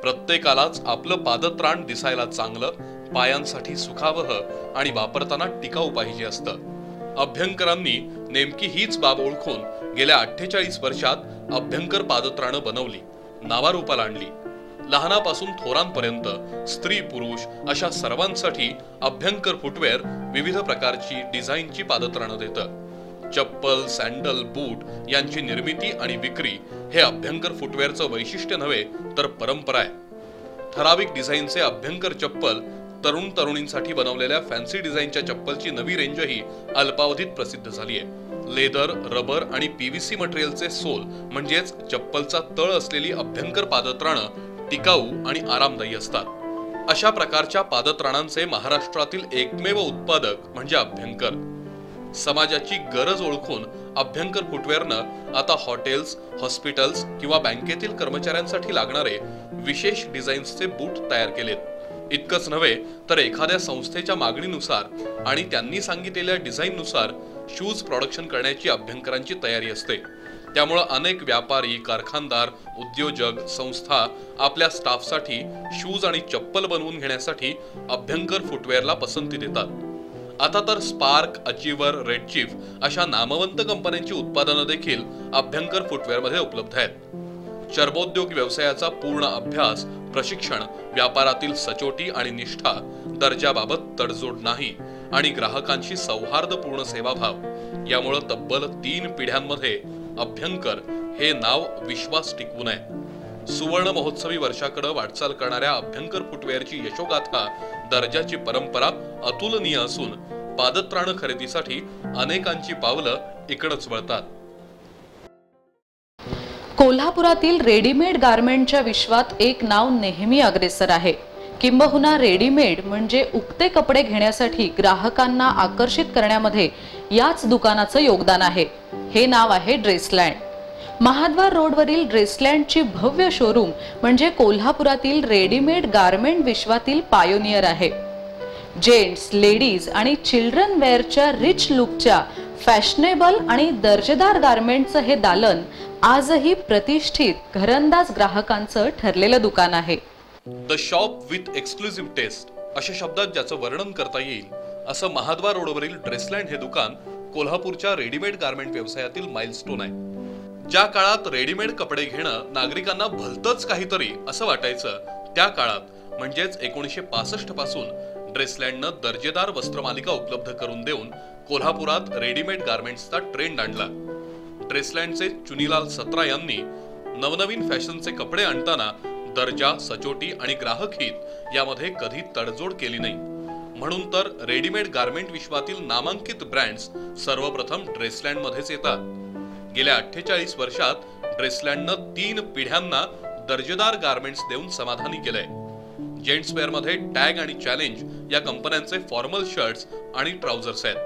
Speaker 2: प्रत्येकालाच आपलं पादत्राण दिसायला चांगलं, पायांसाठी सुखावह आणि वापरताना टिकाऊ पाहिजे असतं। अभ्यंकरांनी नेमकी हीच बाब ओळखून गेल्या 48 वर्षात अभ्यंकर पादत्राणं बनवली, नावारूपाला आणली। लहानापासून थोरांपर्यंत स्त्री पुरुष अशा सर्वांसाठी अभ्यंकर फुटवेअर विविध प्रकारची डिझाईनची पादत्राणं देतं। चप्पल, सॅन्डल, बूट यांची निर्मिती आणि विक्री हे अभ्यंकर फुटवेअरचं वैशिष्ट्य नव्हे तर परंपरा आहे। ठराविक डिझाईनचे अभ्यंकर चप्पल, तरुण तरुणींसाठी बनवलेल्या फॅन्सी डिझाईनच्या चप्पलची नवी रेंजही अल्पावधीत प्रसिद्ध झाली आहे। लेदर, रबर आणि पीव्हीसी मटेरियलचे सोल म्हणजेच चप्पलचा तळ असलेली अभ्यंकर पादत्राणं टिकाऊ आणि आरामदायी असतात। अशा प्रकारच्या पादत्राणांचे महाराष्ट्रातील एकमेव उत्पादक म्हणजे अभ्यंकर। समाजाची गरज ओळखून अभ्यंकर फुटवेअरनं आता हॉटेल्स, हॉस्पिटल्स किंवा बँकेतील कर्मचाऱ्यांसाठी लागणारे विशेष डिझाईन्सचे बूट तयार केलेत। इतकंच नव्हे तर एखाद्या संस्थेच्या मागणीनुसार आणि त्यांनी सांगितलेल्या डिझाईननुसार शूज प्रोडक्शन करण्याची अभ्यंकरांची तयारी असते। त्यामुळे अनेक व्यापारी, कारखानदार, उद्योजक, संस्था आपल्या स्टाफसाठी शूज आणि चप्पल बनवून घेण्यासाठी अभ्यंकर फुटवेअरला पसंती देतात। आता तर स्पार्क, अचीवर, रेड चीफ अशा नामवंत कंपन्यांची उत्पादनं देखील अभ्यंकर फुटवेअरमध्ये उपलब्ध आहेत। चर्मोद्योग व्यवसायाचा पूर्ण अभ्यास, प्रशिक्षण, व्यापारातील सचोटी आणि निष्ठा, दर्जाबाबत तडजोड नाही आणि ग्राहकांशी सौहार्दपूर्ण सेवाभाव यामुळे तब्बल 3 पिढ्यांमध्ये अभ्यंकर हे नाव विश्वास टिकवून आहे। सुवर्ण महोत्सवी वर्षाकडे वाटचाल करणाऱ्या अभ्यंकर फुटवेअरची यशोगाथा, दर्जाची परंपरा अतुलनीय असून पादत्राण खरेदीसाठी अनेकांची पावलं इकडंच वळतात।
Speaker 1: कोल्हापुरातील रेडीमेड गारमेंटच्या विश्वात एक नाव नेहमी अग्रेसर आहे। किंबहुना रेडीमेड म्हणजे उक्ते कपडे घेण्यासाठी ग्राहकांना आकर्षित करण्यामध्ये याच दुकानाचं योगदान आहे। हे नाव आहे ड्रेसलँड। महाद्वार रोडवरील ड्रेसलँडची भव्य शोरूम म्हणजे कोल्हापुरातील रेडीमेड गारमेंट विश्वातील पायोनियर आहे। जेंट्स, लेडीज आणि चिल्ड्रन वेअरच्या रिच लुकच्या फॅशनेबल आणि दर्जेदार गारमेंटचं हे दालन आजही प्रतिष्ठित घरंदाज ग्राहकांचं ठरलेलं दुकान आहे।
Speaker 2: The shop with exclusive taste अशा शब्दात ज्याचं वर्णन करता येईल असं महाद्वार रोडवरील ड्रेसलँड हे दुकान कोल्हापूरच्या रेडीमेड गारमेंट व्यवसायातील माइलस्टोन आहे। ज्या काळात रेडीमेड कपडे घेणं नागरिकांना भलतंच काहीतरी असं वाटायचं, त्या काळात म्हणजेच 1965 पासून ड्रेसलँडनं दर्जेदार वस्त्रमालिका उपलब्ध करून देऊन कोल्हापुरात रेडीमेड गारमेंट्सचा ट्रेंड आणला। ड्रेसलँडचे चुनीलाल सत्रा यांनी नवनवीन फॅशनचे कपडे आणताना दर्जा, सचोटी आणि ग्राहक हित यामध्ये कधी तडजोड केली नाही। म्हणून तर रेडीमेड गारमेंट विश्वातील नामांकित ब्रँड्स सर्वप्रथम ड्रेसलँडमध्येच येतात। गेल्या 48 वर्षात ड्रेसलँडनं 3 पिढ्यांना दर्जेदार गारमेंट्स देऊन समाधानी केलंय। जेंट्स वेअर मध्ये टॅग आणि चॅलेंज या कंपन्यांचे फॉर्मल शर्ट्स आणि ट्राउझर्स आहेत,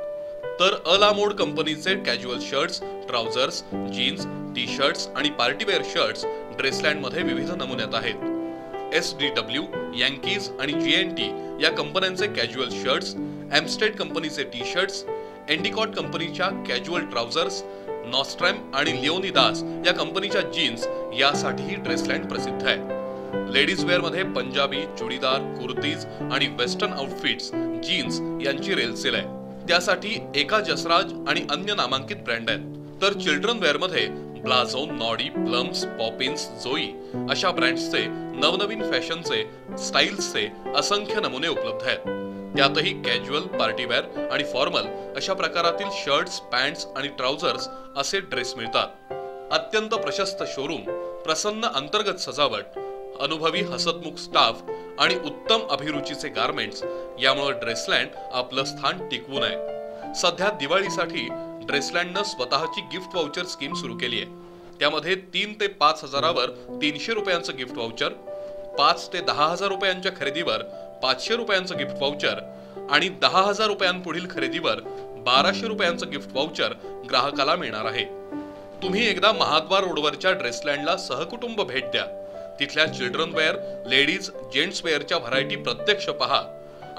Speaker 2: तर अलामोड कंपनीचे casual shirts, trousers, jeans, T shirts आणि पार्टीवेअर शर्ट्स ड्रेसलँड मध्ये विविध नमुन्यात आहेत। SDW, यांकीज आणि GNT या कंपन्यांचे कॅज्युअल शर्ट्स, एमस्टेड कंपनीचे टी शर्ट्स, एंडिकॉट कंपनीच्या कॅज्युअल ट्राउझर्स, नॉस्ट्रॅम आणि लिओनिदास या कंपनीच्या जीन्स यासाठीही ड्रेसलँड प्रसिद्ध आहे। लेडीज वेअर मध्ये पंजाबी, चुडीदार, कुर्तीज आणि वेस्टर्न आउटफिट्स, जीन्स यांची रेलसेल आहे। त्यासाठी एका जसराज आणि अन्य नामांकित ब्रँड आहेत। तर चिल्ड्रन वेअर मध्ये ब्लाझो, नॉडी, प्लम्स, पॉपिन्स, जोई अशा ब्रँड्सचे नवनवीन फॅशनचे, स्टाईल्सचे असंख्य नमुने उपलब्ध आहेत। त्यातही कॅज्युअल, पार्टीवेअर आणि फॉर्मल अशा प्रकारातील शर्ट्स, पॅन्ट्स आणि ट्राउझर्स असे ड्रेस मिळतात। अत्यंत प्रशस्त शोरूम, प्रसन्न अंतर्गत सजावट, अनुभवी हसतमुख स्टाफ आणि उत्तम अभिरुचीचे गारमेंट्स यामुळे ड्रेसलँड आपलं स्थान टिकवून आहे। सध्या दिवाळीसाठी ड्रेसलँडनं स्वतःची गिफ्ट वाउचर स्कीम सुरू केली आहे। त्यामध्ये 3 ते 5 हजारावर 300 रुपयांचं गिफ्ट वाउचर, 5 ते 10 हजार रुपयांच्या खरेदीवर 500 रुपयांचं गिफ्ट वाउचर आणि 10,000 रुपयांपुढील खरेदीवर 1200 रुपयांचं गिफ्ट वाउचर ग्राहकाला मिळणार आहे। तुम्ही एकदा महाद्वार रोडवरच्या ड्रेसलँडला सहकुटुंब भेट द्या। तिथल्या चिल्ड्रन वेअर, लेडीज, जेंट्स वेअरच्या व्हरायटी प्रत्यक्ष पहा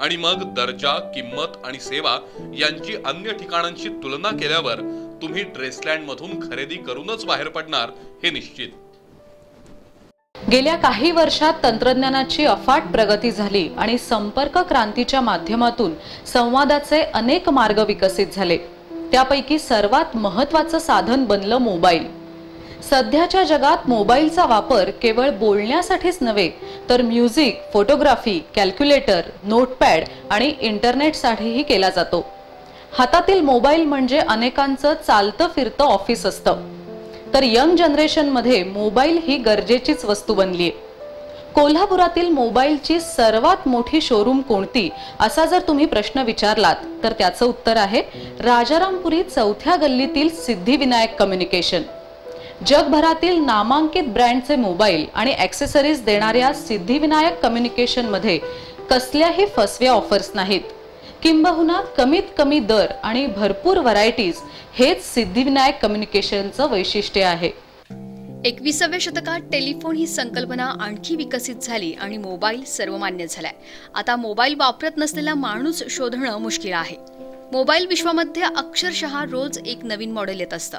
Speaker 2: आणि मग दर्जा, किंमत आणि सेवा यांची अन्य ठिकाणांशी तुलना केल्यावर तुम्ही ड्रेसलँड मधून खरेदी करूनच बाहेर पडणार हे निश्चित।
Speaker 1: गेल्या काही वर्षात तंत्रज्ञानाची अफाट प्रगती झाली आणि संपर्क क्रांतीच्या माध्यमातून संवादाचे अनेक मार्ग विकसित झाले। त्यापैकी सर्वात महत्त्वाचं साधन बनलं मोबाईल। सध्याच्या जगात मोबाईलचा वापर केवळ बोलण्यासाठीच नव्हे तर म्युझिक, फोटोग्राफी, कॅल्क्युलेटर, नोटपॅड आणि इंटरनेटसाठीही केला जातो। हातातील मोबाईल म्हणजे अनेकांचं चालतं फिरतं ऑफिस असतं, तर यंग जनरेशनमध्ये मोबाईल ही गरजेचीच वस्तू बनलीये। कोल्हापुरातील मोबाईलची सर्वात मोठी शोरूम कोणती असा जर तुम्ही प्रश्न विचारलात तर त्याचं उत्तर आहे राजारामपुरी 4थ्या गल्लीतील सिद्धिविनायक कम्युनिकेशन। जगभरातील नामांकित ब्रँडचे मोबाईल आणि ॲक्सेसरीज देणाऱ्या सिद्धिविनायक कम्युनिकेशन मध्ये कसल्याही फसव्या ऑफर्स नाहीत, किंबहुना कमीत कमी दर आणि भरपूर व्हरायटीज हेच सिद्धिविनायक कम्युनिकेशनचं वैशिष्ट्य आहे।
Speaker 3: 21व्या शतकात टेलिफोन ही संकल्पना आणखी विकसित झाली आणि मोबाईल सर्वमान्य झालाय। आता मोबाईल वापरत नसलेला माणूस शोधणं मुश्किल आहे। मोबाईल विश्वामध्ये अक्षरशः रोज एक नवीन मॉडेल येत असतं।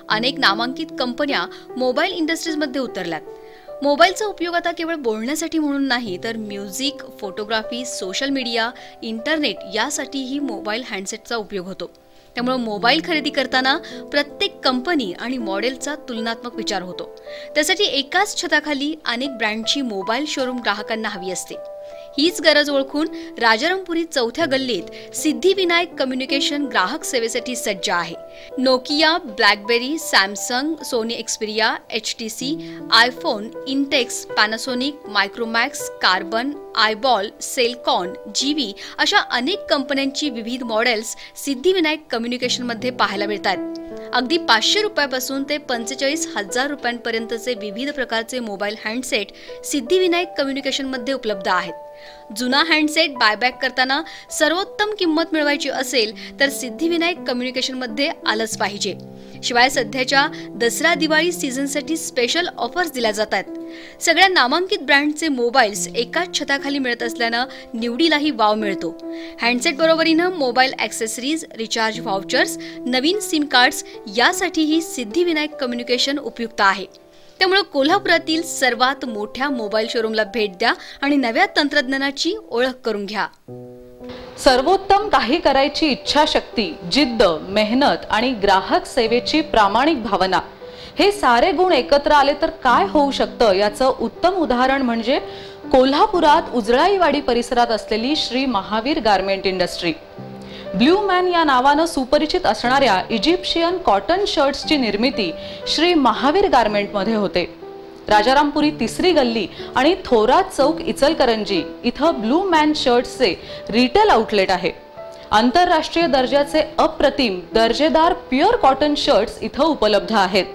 Speaker 3: अनेक नामांकित कंपन्या मोबाईल इंडस्ट्रीजमध्ये उतरल्यात। मोबाईलचा उपयोग आता केवळ बोलण्यासाठी म्हणून नाही तर music, photography, social media, internet यासाठीही मोबाईल हँडसेटचा उपयोग होतो। त्यामुळे मोबाईल खरेदी करताना प्रत्येक कंपनी आणि मॉडेलचा तुलनात्मक विचार होतो। त्यासाठी एकाच छताखाली अनेक ब्रँडची मोबाईल शोरूम ग्राहकांना हवी असते। हीच गरज ओळखून राजारामपुरी 4थ्या गल्लीत सिद्धिविनायक कम्युनिकेशन ग्राहक सेवेसाठी सज्ज आहे। Nokia, BlackBerry, Samsung, Sony Xperia, HTC, iPhone, Intex, Panasonic, Micromax, Karbonn, iBall, Celkon, जीवी अशा अनेक कंपन्यांची विविध मॉडेल्स सिद्धिविनायक कम्युनिकेशनमध्ये पाहायला मिळतात। अगदी 500 रुपयापासून ते 45,000 रुपयांपर्यंतचे विविध प्रकारचे मोबाईल हँडसेट सिद्धिविनायक कम्युनिकेशनमध्ये उपलब्ध आहेत। जुना हँडसेट बायबॅक करताना सर्वोत्तम किंमत मिळवायची असेल तर सिद्धिविनायक कम्युनिकेशनमध्ये आलंच पाहिजे। शिवाय सध्याच्या दसरा दिवाळी सीझनसाठी स्पेशल ऑफर्स दिल्या जातात। सगळ्या नामांकित ब्रँडचे मोबाईल्स एकाच छताखाली मिळत असल्यानं निवडीलाही वाव मिळतो। हँडसेट बरोबरीनं मोबाईल ॲक्सेसरीज, रिचार्ज व्हाउचर्स, नवीन सिम कार्ड्स यासाठीही सिद्धिविनायक कम्युनिकेशन उपयुक्त आहे। त्यामुळे कोल्हापुरातील सर्वात मोठ्या मोबाईल शोरूमला भेट द्या आणि नव्या तंत्रज्ञानाची ओळख करून घ्या।
Speaker 1: सर्वोत्तम काही करायची इच्छाशक्ती, जिद्द, मेहनत आणि ग्राहक सेवेची प्रामाणिक भावना हे सारे गुण एकत्र आले तर काय होऊ शकतं याचं उत्तम उदाहरण म्हणजे कोल्हापुरात उजळाईवाडी परिसरात असलेली Shri Mahavir garment industry. Blue man या नावानं सुपरिचित असणाऱ्या इजिप्शियन कॉटन शर्ट्सची निर्मिती श्री महावीर गारमेंटमध्ये होते। राजारामपुरी तिसरी गल्ली आणि थोरात चौक इचलकरंजी इथं ब्लू मॅन शर्ट्सचे रिटेल आउटलेट आहे। आंतरराष्ट्रीय दर्जाचे अप्रतिम दर्जेदार प्युअर कॉटन शर्ट्स इथं उपलब्ध आहेत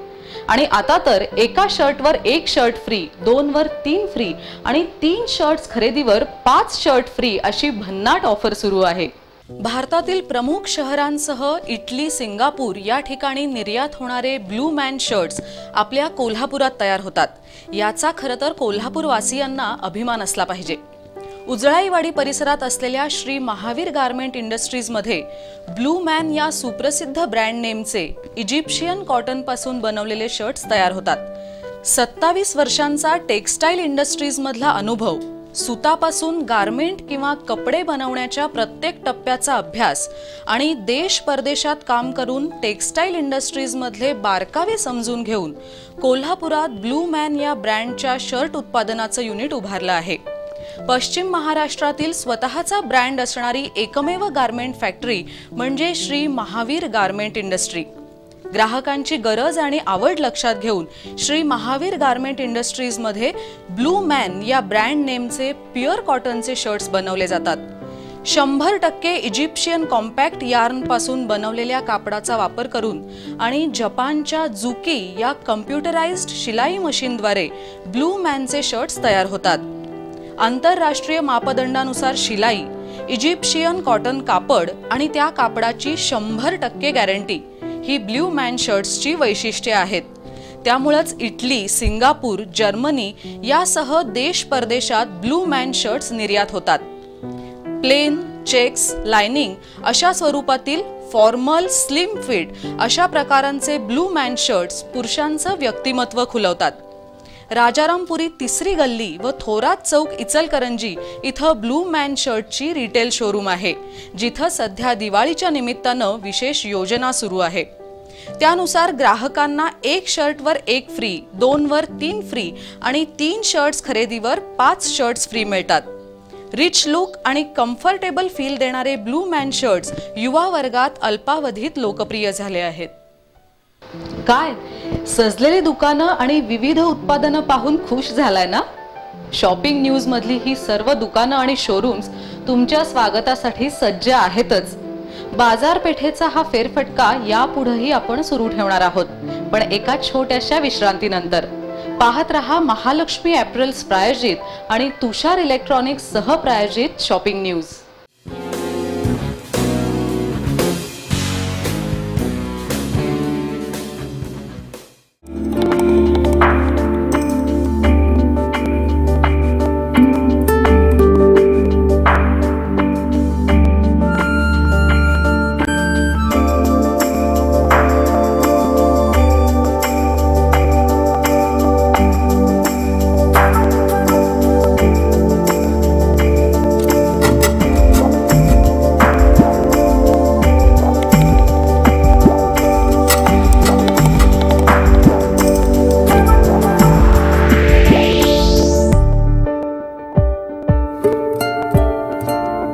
Speaker 1: आणि आता तर एका शर्टवर एक शर्ट फ्री, 2 वर 3 फ्री आणि 3 शर्ट्स खरेदीवर 5 शर्ट फ्री अशी भन्नाट ऑफर सुरू आहे। भारतातील प्रमुख शहरांसह इटली, सिंगापूर या ठिकाणी निर्यात होणारे ब्लू मॅन शर्ट्स आपल्या कोल्हापुरात तयार होतात। याचा खरं तर कोल्हापूरवासियांना अभिमान असला पाहिजे। उजळाईवाडी परिसरात असलेल्या श्री महावीर गारमेंट इंडस्ट्रीजमध्ये ब्लू मॅन या सुप्रसिद्ध ब्रँड नेमचे इजिप्शियन कॉटन पासून बनवलेले शर्ट्स तयार होतात। 27 वर्षांचा टेक्सटाईल इंडस्ट्रीज मधला अनुभव, सुतापासून गारमेंट किंवा कपडे बनवण्याच्या प्रत्येक टप्प्याचा अभ्यास आणि देश परदेशात काम करून टेक्सटाईल इंडस्ट्रीज मधले बारकावे समजून घेऊन कोल्हापुरात ब्लू मॅन या ब्रँडच्या शर्ट उत्पादनाचं युनिट उभारलं आहे। पश्चिम महाराष्ट्रातील स्वतःचा ब्रँड असणारी एकमेव गारमेंट फॅक्टरी म्हणजे श्री महावीर गारमेंट इंडस्ट्री। ग्राहकांची गरज आणि आवड लक्षात घेऊन श्री महावीर गारमेंट इंडस्ट्रीज मध्ये ब्लू मॅन या ब्रँड नेमचे प्युअर कॉटनचे शर्ट्स बनवले जातात। 100% इजिप्शियन कॉम्पॅक्ट यार्न पासून बनवलेल्या कापडाचा वापर करून आणि जपानच्या जुकी या कम्प्युटराइज्ड शिलाई मशीनद्वारे ब्लू मॅनचे शर्ट्स तयार होतात। आंतरराष्ट्रीय मापदंडानुसार शिलाई, इजिप्शियन कॉटन कापड आणि त्या कापडाची 100% गॅरंटी ही ब्लू मॅन शर्ट्सची वैशिष्ट्ये आहेत। त्यामुळेच इटली, सिंगापूर, जर्मनी यासह देश परदेशात ब्लू मॅन शर्ट्स निर्यात होतात। प्लेन, चेक्स, लाइनिंग अशा स्वरूपातील फॉर्मल, स्लिम फिट अशा प्रकारांचे ब्लू मॅन शर्ट्स पुरुषांचं व्यक्तिमत्व खुलवतात। राजारामपुरी तिसरी गल्ली व थोरात चौक इचलकरंजी इथं ब्लू मॅन शर्टची रिटेल शोरूम आहे, जिथं सध्या दिवाळीच्या निमित्तानं विशेष योजना सुरू आहे। त्यानुसार ग्राहकांना 1 शर्टवर 1 फ्री, 2 वर 3 फ्री आणि 3 शर्ट्स खरेदीवर 5 शर्ट्स फ्री मिळतात। रिच लुक आणि कम्फर्टेबल फील देणारे ब्लू मॅन शर्ट्स युवा वर्गात अल्पावधीत लोकप्रिय झाले आहेत। काय सजलेली दुकानं आणि विविध उत्पादनं पाहून खुश झालाय ना? शॉपिंग न्यूज मधली ही सर्व दुकानं आणि शोरूम्स तुमच्या स्वागतासाठी सज्ज आहेतच। बाजारपेठेचा हा फेरफटका यापुढेही आपण सुरू ठेवणार आहोत, पण एका छोट्याशा विश्रांतीनंतर। पाहत रहा महालक्ष्मी ॲपरल्स प्रायोजित आणि तुषार इलेक्ट्रॉनिक्स सह प्रायोजित शॉपिंग न्यूज।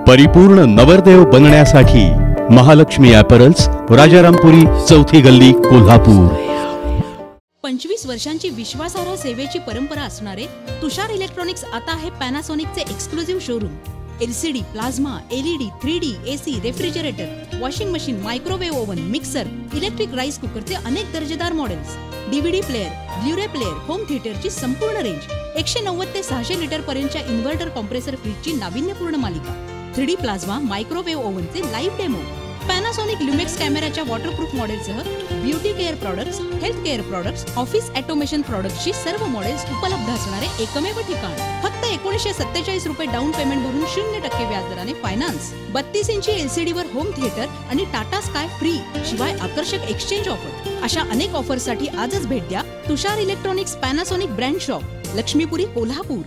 Speaker 4: परिपूर्ण नवरदेव बनण्यासाठी महालक्ष्मी ॲपरल्स, राजारामपुरी, चौथी गल्ली, कोल्हापूर।
Speaker 5: 25 वर्षांची विश्वासार्ह सेवेची परंपरा असणारे तुषार इलेक्ट्रॉनिक्स आता आहे पॅनासॉनिकचे exclusive showroom. LCD, plasma, LED, 3D, AC, refrigerator, washing machine, microwave oven, mixer, electric rice कुकरचे अनेक दर्जेदार models, DVD player, Blu-ray player, home थिएटरची संपूर्ण रेंज, 190 ते 600 लिटर पर्यंतच्या इन्व्हर्टर कॉम्प्रेसर फ्रीजची नाविन्यपूर्ण मालिका, 3D प्लाझ्मा, मायक्रोवेव्ह ओव्हनचे लाईव्ह डेमो, पॅनासॉनिक ल्युमेक्स कॅमेराच्या वॉटरप्रूफ मॉडेलसह beauty care products, health care products, office automation प्रॉडक्ट्सची सर्व मॉडेल्स उपलब्ध असणारे एकमेव ठिकाण। फक्त 1947 रुपये डाऊन पेमेंट भरून 0% व्याजदराने फायनान्स, 32 इंची LCD वर होम थिएटर आणि टाटा स्काय फ्री, शिवाय आकर्षक एक्सचेंज ऑफर। अशा अनेक ऑफर्ससाठी आजच भेट द्या Tushar electronics Panasonic brand shop, Laxmipuri, Kolhapur.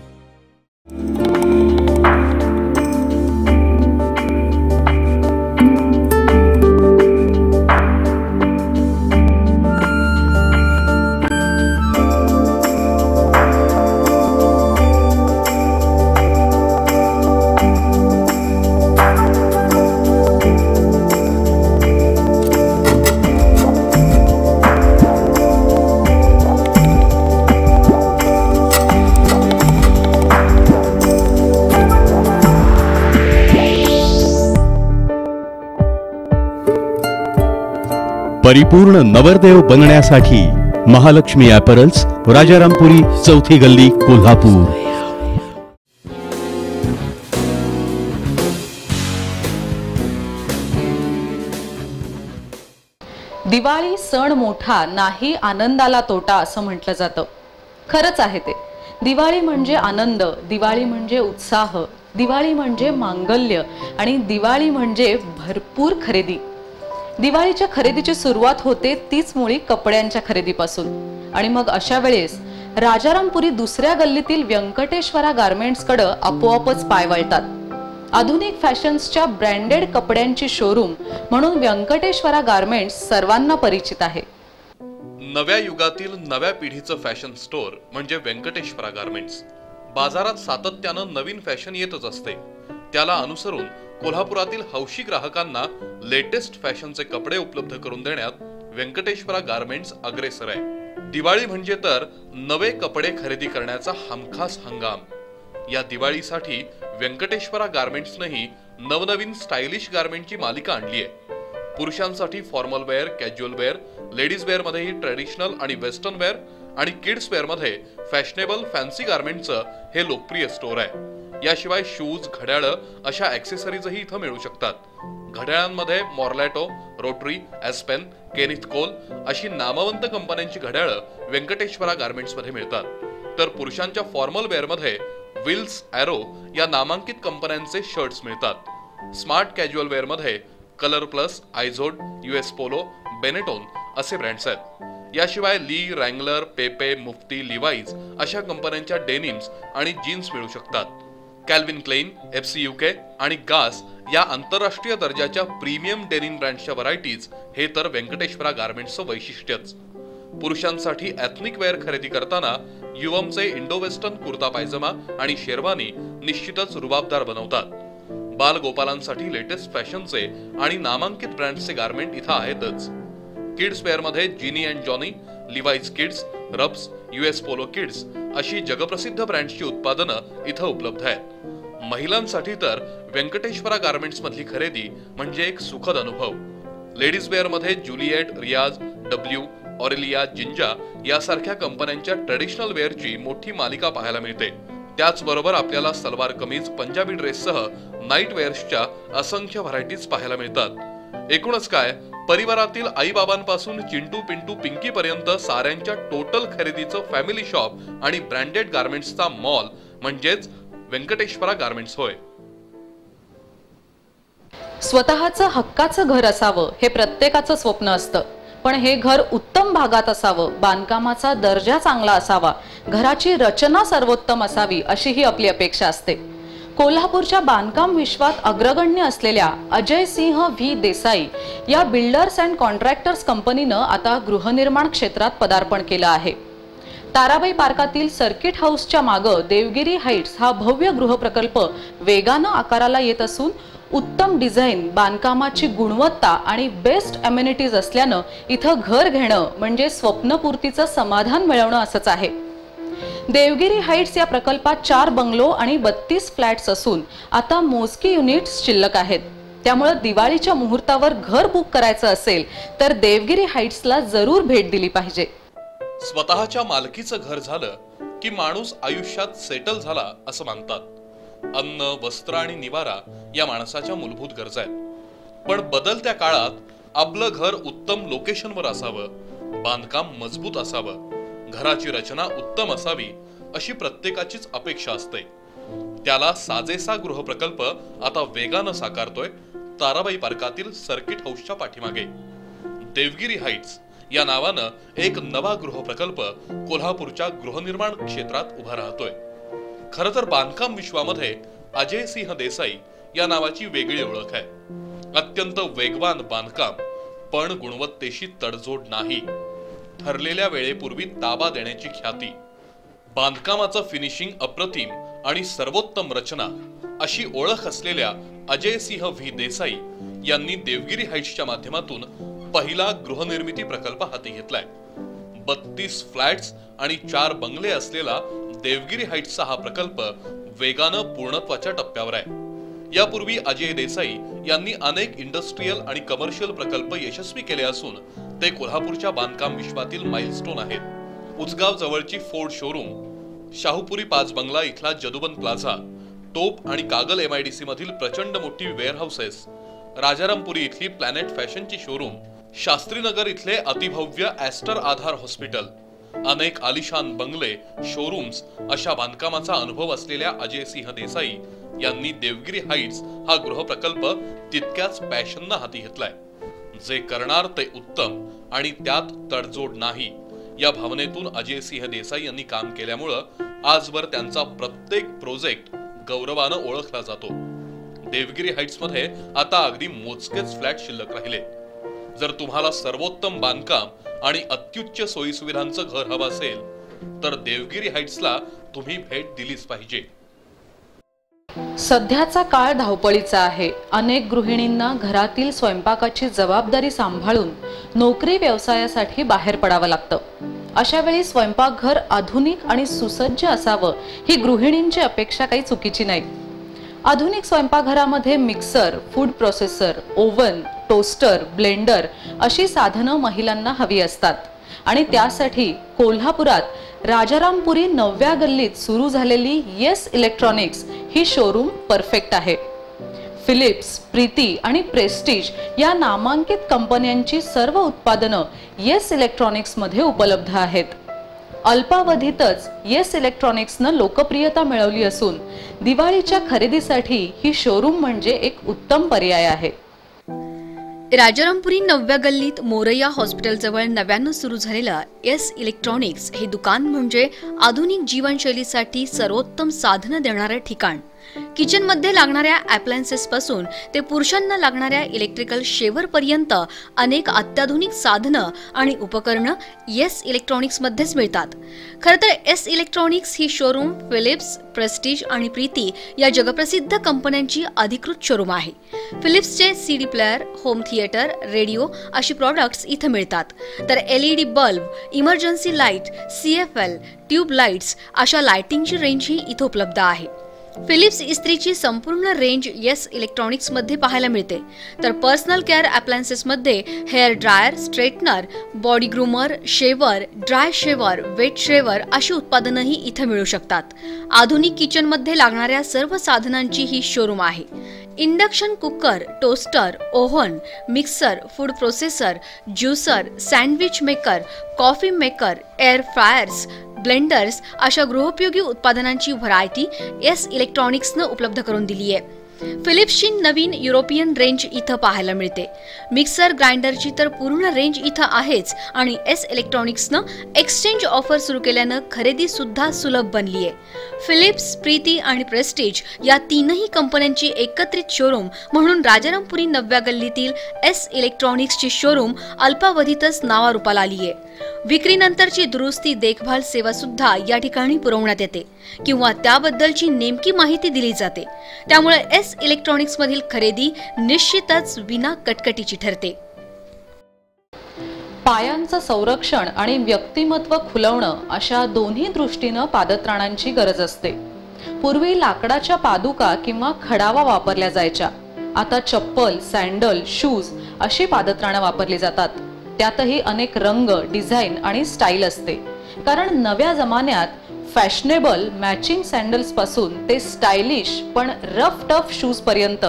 Speaker 4: परिपूर्ण नवरदेव बनण्यासाठी महालक्ष्मी ॲपरल्स, राजारामपुरी, चौथी गल्ली, कोल्हापूर.
Speaker 1: दिवाळी सण मोठा नाही आनंदाला तोटा असं म्हटलं जातं. खरंच आहे ते. दिवाळी म्हणजे आनंद, दिवाळी म्हणजे उत्साह, दिवाळी म्हणजे मांगल्य आणि दिवाळी म्हणजे भरपूर खरेदी. दिवाळीच्या खरेदीची सुरुवात होते तीच मुळी कपड्यांच्या खरेदीपासून. आणि मग अशा वेळेस राजारामपुरी दुसऱ्या गल्लीतील व्यंकटेश्वरा गारमेंट्सकडे आपोआपच पाय वळतात. आधुनिक फॅशन्सच्या ब्रँडेड कपड्यांची शोरूम म्हणून व्यंकटेश्वरा गारमेंट्स सर्वांना परिचित आहे.
Speaker 2: नव्या युगातील नव्या पिढीचं फॅशन स्टोअर म्हणजे व्यंकटेश्वरा गारमेंट्स. बाजारात सातत्यानं नवीन फॅशन येतच असते. त्याला अनुसरून कोल्हापुरातील हौशी ग्राहकांना लेटेस्ट फॅशनचे कपडे उपलब्ध करून देण्यात व्यंकटेश्वरा गारमेंट्स अग्रेसर आहे. दिवाळी म्हणजे तर नवे कपडे खरेदी करण्याचा हमखास हंगाम. या दिवाळीसाठी व्यंकटेश्वरा गारमेंट्सनेही नवनवीन स्टायलिश गारमेंटची मालिका आणली आहे. पुरुषांसाठी formal wear, casual wear, ladies wear मध्येही ट्रेडिशनल आणि वेस्टर्न वेअर आणि किड्स वेअर मध्ये फॅशनेबल फॅन्सी गारमेंटचं हे लोकप्रिय स्टोअर आहे. याशिवाय शूज, घड्याळं अशा ॲक्सेसरीजही इथं मिळू शकतात. घड्याळांमध्ये मॉर्लॅटो, रोटरी, एस्पेन, केनिथ कोल अशी नामवंत कंपन्यांची घड्याळं व्यंकटेश्वरा गारमेंट्समध्ये मिळतात. तर पुरुषांच्या फॉर्मल वेअरमध्ये विल्स, ॲरो या नामांकित कंपन्यांचे शर्ट्स मिळतात. स्मार्ट कॅज्युअल वेअर मध्ये Color Plus, Izod, US Polo, Benetton असे ब्रँड्स आहेत. याशिवाय ली, रँगलर, पेपे, मुफ्ती, लिवाईज अशा कंपन्यांच्या डेनिम्स आणि जीन्स मिळू शकतात. कॅल्विन क्लेन, FC UK आणि गास या आंतरराष्ट्रीय दर्जाच्या प्रीमियम डेनिम ब्रँड्सच्या व्हरायटीज हे तर व्यंकटेश्वरा गारमेंट्सचं वैशिष्ट्यच. पुरुषांसाठी एथनिक वेअर खरेदी करताना युवमचे इंडो वेस्टर्न कुर्ता पायजमा आणि शेरवानी निश्चितच रुबाबदार बनवतात. बालगोपालांसाठी लेटेस्ट फॅशनचे आणि नामांकित ब्रँड्सचे गारमेंट इथं आहेतच. किड्स वेअर मध्ये Genie and Johnny, Levi's kids, रब्स, US पोलो किड्स अशी जगप्रसिद्ध ब्रँड्सची उत्पादनं इथं उपलब्ध आहेत. महिलांसाठी तर व्यंकटेश्वरा गारमेंट्स मधली खरेदी म्हणजे एक सुखद अनुभव. लेडीज वेअर मध्ये ज्युलिएट, रियाज, W, ऑरेलिया, जिंजा यासारख्या कंपन्यांच्या ट्रेडिशनल वेअरची मोठी मालिका पाहायला मिळते. त्याचबरोबर आपल्याला सलवार कमीज, पंजाबी ड्रेससह नाईट वेअर्सच्या असंख्य व्हरायटीज पाहायला मिळतात. एकूणच काय, परिवारातील आई बाबांपासून चिंटू, पिंटू, पिंकी पर्यंत साऱ्यांच्या टोटल खरेदीचं फॅमिली शॉप आणि ब्रँडेड गारमेंट्सचा मॉल म्हणजेच व्यंकटेश्वरा गारमेंट्स होय.
Speaker 1: स्वतःचं हक्काचं घर असावं हे प्रत्येकाचं स्वप्न असतं. पण हे घर उत्तम भागात असावं, बांधकामाचा दर्जा चांगला असावा, घराची रचना सर्वोत्तम असावी अशी ही आपली अपेक्षा असते. कोल्हापूरच्या बांधकाम विश्वात अग्रगण्य असलेल्या अजय सिंह व्ही देसाई या बिल्डर्स अँड कॉन्ट्रॅक्टर्स कंपनीनं आता गृहनिर्माण क्षेत्रात पदार्पण केलं आहे. ताराबाई पार्कातील सर्किट हाऊसच्या मागं देवगिरी हाईट्स हा भव्य गृहप्रकल्प वेगानं आकाराला येत असून उत्तम डिझाईन, बांधकामाची गुणवत्ता आणि बेस्ट अमेनिटीज असल्यानं इथं घर घेणं म्हणजे स्वप्नपूर्तीचं समाधान मिळवणं असंच आहे. देवगिरी हाईट्स या प्रकल्पात 4 बंगलो आणि 32 फ्लॅट्स असून आता मोजकी युनिट्स शिल्लक आहेत. त्यामुळे दिवाळीच्या मुहूर्तावर घर बुक करायचं असेल तर देवगिरी हाईट्सला जरूर भेट दिली पाहिजे.
Speaker 2: स्वतःच्या मालकीचं घर झालं की माणूस आयुष्यात सेटल झाला असं मानतात. अन्न, वस्त्र आणि निवारा या माणसाच्या मूलभूत गरजा आहेत. पण बदलत्या काळात आपलं घर उत्तम लोकेशनवर असावं, बांधकाम मजबूत असावं, घराची रचना उत्तम असावी अशी प्रत्येकाचीच अपेक्षा असते. त्याला साजेसा गृहप्रकल्प आता वेगानं साकारतोय ताराबाई पार्कातील सर्किट हाऊसच्या पाठीमागे. देवगिरी हाईट्स या नावानं एक नवा गृहप्रकल्प कोल्हापूरच्या गृहनिर्माण क्षेत्रात उभा राहतोय. खरं तर बांधकाम विश्वामध्ये अजय सिंह देसाई या नावाची वेगळी ओळख आहे. अत्यंत वेगवान बांधकाम, पण गुणवत्तेशी तडजोड नाही. ठरलेल्या वेळेपूर्वी ताबा देण्याची ख्याती, बांधकामाचं फिनिशिंग अप्रतिम आणि सर्वोत्तम रचना अशी ओळख असलेल्या अजय सिंह व्ही देसाई यांनी देवगिरी हाईट्सच्या माध्यमातून पहिला गृहनिर्मिती प्रकल्प हाती घेतलाय. 32 फ्लॅट्स आणि 4 बंगले असलेला देवगिरी हाईट्सचा हा प्रकल्प वेगानं पूर्णत्वाच्या टप्प्यावर आहे. यापूर्वी अजय देसाई यांनी अनेक इंडस्ट्रियल आणि कमर्शियल प्रकल्प यशस्वी केले असून ते कोल्हापूरच्या बांधकाम विश्वातील माइलस्टोन आहेत। उचगाव जवळची फोर्ड शोरूम, शाहूपुरी 5 बंगला इथला जदुबन प्लाझा, टोप आणि कागल MIDC मधील प्रचंड मोठी वेअरहाऊसेस, राजारामपुरी इथली प्लॅनेट फॅशनची शोरूम, शास्त्रीनगर इथले अतिभव्य ॲस्टर आधार हॉस्पिटल, अनेक आलिशान बंगले, शोरूम्स अशा बांधकामाचा अनुभव असलेल्या अजय सिंह देसाई यांनी देवगिरी हाइट्स हा गृहप्रकल्प तितक्याच पॅशननं हाती घेतलाय। जे करणार ते उत्तम आणि त्यात तडजोड नाही या भावनेतून अजय सिंह देसाई यांनी काम केल्यामुळं आजवर त्यांचा प्रत्येक प्रोजेक्ट गौरवानं ओळखला जातो। देवगिरी हाइट्स मध्ये आता अगदी मोजकेच फ्लॅट शिल्लक राहिले। जर तुम्हाला सर्वोत्तम बांधकाम आणि अत्युच्च सोयी सुविधांचं घर हवं असेल तर देवगिरी हाइट्सला तुम्ही भेट दिलीच पाहिजे।
Speaker 1: सध्याचा काळ धावपळीचा आहे। अनेक गृहिणींना घरातील स्वयंपाकाची जबाबदारी सांभाळून नोकरी व्यवसायासाठी बाहेर पडावं लागतं। अशा वेळी स्वयंपाकघर आधुनिक आणि सुसज्ज असावं ही गृहिणींची अपेक्षा काही चुकीची नाही। आधुनिक स्वयंपाकघरामध्ये mixer, food processor, oven, toaster, blender अशी साधनं महिलांना हवी असतात आणि त्यासाठी कोल्हापुरात राजारामपुरी 9व्या गल्लीत सुरू झालेली येस इलेक्ट्रॉनिक्स ही शोरूम परफेक्ट आहे। फिलिप्स, प्रीती आणि प्रेस्टीज या नामांकित कंपन्यांची सर्व उत्पादनं येस इलेक्ट्रॉनिक्स मध्ये उपलब्ध आहेत। अल्पावधीतच येस इलेक्ट्रॉनिक्सनं लोकप्रियता मिळवली असून दिवाळीच्या खरेदीसाठी ही शोरूम म्हणजे एक उत्तम पर्याय आहे।
Speaker 3: राजारामपुरी 9व्या गल्लीत मोरैया हॉस्पिटल जवळ नव्यानं सुरू झालेलं येस इलेक्ट्रॉनिक्स हे दुकान म्हणजे आधुनिक जीवनशैलीसाठी सर्वोत्तम साधनं देणारं ठिकाण। किचन मध्ये लागणाऱ्या अप्लायन्सेस पासून ते पुरुषांना लागणाऱ्या इलेक्ट्रिकल शेवर पर्यंत अनेक अत्याधुनिक साधनं आणि उपकरणं येस इलेक्ट्रॉनिक्स मध्येच मिळतात। खरं तर येस इलेक्ट्रॉनिक्स ही शोरूम फिलिप्स, प्रेस्टीज आणि प्रीती या जगप्रसिद्ध कंपन्यांची अधिकृत शोरूम आहे। फिलिप्सचे CD player, home theatre, radio अशी प्रॉडक्ट्स इथं मिळतात, तर LED bulb, emergency light, CFL, tube lights अशा लाइटिंगची रेंजही इथं उपलब्ध आहे। फिलिप्स इस्त्रीची संपूर्ण रेंज येस इलेक्ट्रॉनिक्स मध्ये पाहायला मिळते, तर पर्सनल केअर अप्लायन्सेस मध्ये hair dryer, straightener, body groomer, shaver, dry shaver, wet shaver अशी उत्पादनंही इथं मिळू शकतात। आधुनिक किचन मध्ये लागणाऱ्या सर्व साधनांची ही शोरूम आहे। Induction cooker, toaster, oven, mixer, food processor, juicer, sandwich maker, coffee maker, air fryers, blenders अशा गृहोपयोगी उत्पादनांची व्हरायटी येस इलेक्ट्रॉनिक्सनं उपलब्ध करून दिली आहे। फिलिप्सची नवीन युरोपियन रेंज इथं पाहायला मिळते। मिक्सर ग्राइंडरची तर पूर्ण रेंज इथं आहेच आणि येस इलेक्ट्रॉनिक्सनं एक्सचेंज ऑफर सुरू केल्यानं खरेदी सुद्धा सुलभ बनली आहे। फिलिप्स, प्रीती आणि प्रेस्टीज या तीनही कंपन्यांची एकत्रित शोरूम म्हणून राजारामपुरी 9व्या गल्लीतील येस इलेक्ट्रॉनिक्सची शोरूम अल्पावधीतच नावारूपाला आली आहे। विक्रीनंतरची दुरुस्ती देखभाल सेवा सुद्धा या ठिकाणी पुरवण्यात येते किंवा त्याबद्दलची नेमकी माहिती दिली जाते। त्यामुळे येस इलेक्ट्रॉनिक्स मधील खरेदी निश्चितच विना कटकटीची ठरते।
Speaker 1: पायांचं संरक्षण आणि व्यक्तिमत्व खुलवणं अशा दोन्ही दृष्टीनं पादत्राणांची गरज असते। पूर्वी लाकडाच्या पादुका किंवा खडावा वापरल्या जायच्या, आता चप्पल, सॅन्डल, शूज अशी पादत्राणं वापरली जातात। त्यातही अनेक रंग, डिझाईन आणि स्टाईल असते, कारण नव्या जमान्यात फॅशनेबल मॅचिंग सॅन्डल्स पासून ते स्टायलिश पण रफ टफ शूज पर्यंत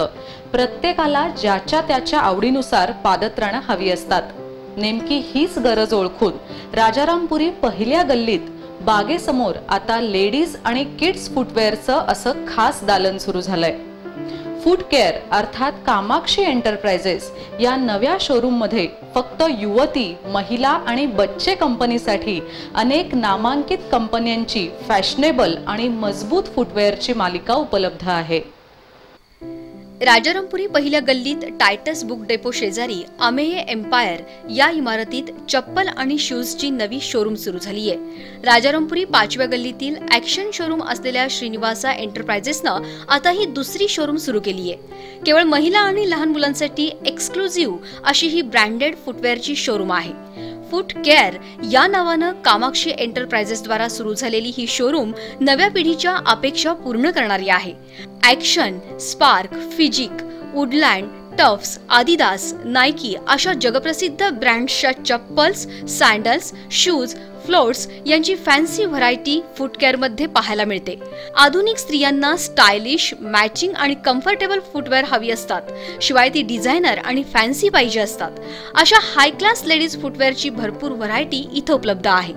Speaker 1: प्रत्येकाला ज्याच्या त्याच्या आवडीनुसार पादत्राणं हवी असतात। नेमकी हीच गरज ओळखून राजारामपुरी 1ल्या गल्लीत बागेसमोर आता लेडीज आणि किड्स फुटवेअरचं असं खास दालन सुरू झालंय। फूड केअर अर्थात कामाक्षी एंटरप्राइजेस या नव्या शोरूम मध्ये फक्त युवती, महिला आणि बच्चे कंपनीसाठी अनेक नामांकित कंपन्यांची फॅशनेबल आणि मजबूत फुटवेअरची मालिका उपलब्ध आहे।
Speaker 3: राजारामपुरी 1ल्या गल्लीत टायटस बुक डेपो शेजारी अमेय एम्पायर या इमारतीत चप्पल आणि शूजची नवी शोरूम सुरू झाली आहे। राजारामपुरी 5व्या गल्लीतील ॲक्शन शोरूम असलेल्या श्रीनिवासा एंटरप्राइजेसनं आता ही दुसरी शोरूम सुरू केली आहे। केवळ महिला आणि लहान मुलांसाठी एक्सक्लुझिव्ह अशी ही ब्रँडेड फुटवेअरची शोरूम आहे। फूट केअर या नावानं कामाक्षी एंटरप्राइजेस द्वारा सुरू झालेली ही शोरूम नव्या पिढीच्या अपेक्षा पूर्ण करणारी आहे। Action, Spark, Physique, Woodland, Tuffs, Adidas, Nike अशा जगप्रसिद्ध ब्रँड्सच्या चप्पल्स, सँडल्स, शूज, फ्लोट्स यांची फॅन्सी व्हरायटी फुटकेअरमध्ये पाहायला मिळते. आधुनिक स्त्रियांना स्टायलिश, मॅचिंग आणि कम्फर्टेबल फुटवेअर हवी असतात. शिवाय ती डिझायनर आणि फॅन्सी पाहिजे असतात. अशा हाय क्लास लेडीज फुटवेअरची भरपूर व्हरायटी इथं उपलब्ध आहे.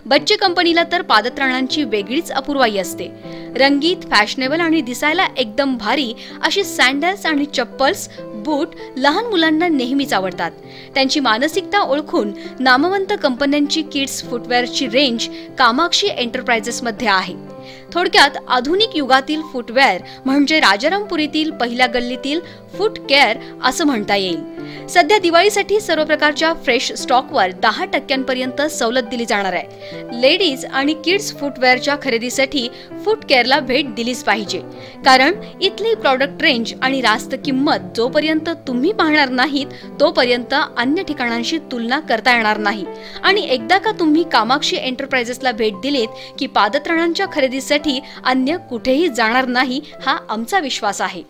Speaker 3: बच्चे कंपनीला तर पादत्राणांची वेगळीच अपूर्वाई असते. रंगीत, फॅशनेबल आणि दिसायला एकदम भारी अशी सँडल्स आणि चप्पल्स, बूट लहान मुलांना नेहमीच आवडतात. त्यांची मानसिकता ओळखून नामवंत कंपन्यांची किड्स फुटवेअरची रेंज कामाक्षी एंटरप्राइजेसमध्ये आहे. थोडक्यात आधुनिक युगातील फुटवेअर म्हणजे राजारामपुरीतील पहिल्या गल्लीतील फुट केअर असं म्हणता येईल. सध्या दिवाळीसाठी सर्व प्रकारच्या फ्रेश स्टॉकवर 10% सवलत दिली जाणार आहे. लेडीज आणि किड्स फुटवेअरच्या खरेदीसाठी फुट केअरला भेट दिलीच पाहिजे. कारण इथली प्रॉडक्ट रेंज आणि रास्त किंमत जोपर्यंत तुम्ही पाहणार नाहीत तोपर्यंत अन्य ठिकाणांशी तुलना करता येणार नाही. आणि एकदा का तुम्ही कामाक्षी एंटरप्राइजेसला भेट दिलीत की पादत्राणांच्या खरेदीसाठी अन्य कुठेही जाणार नाही हा आमचा विश्वास आहे.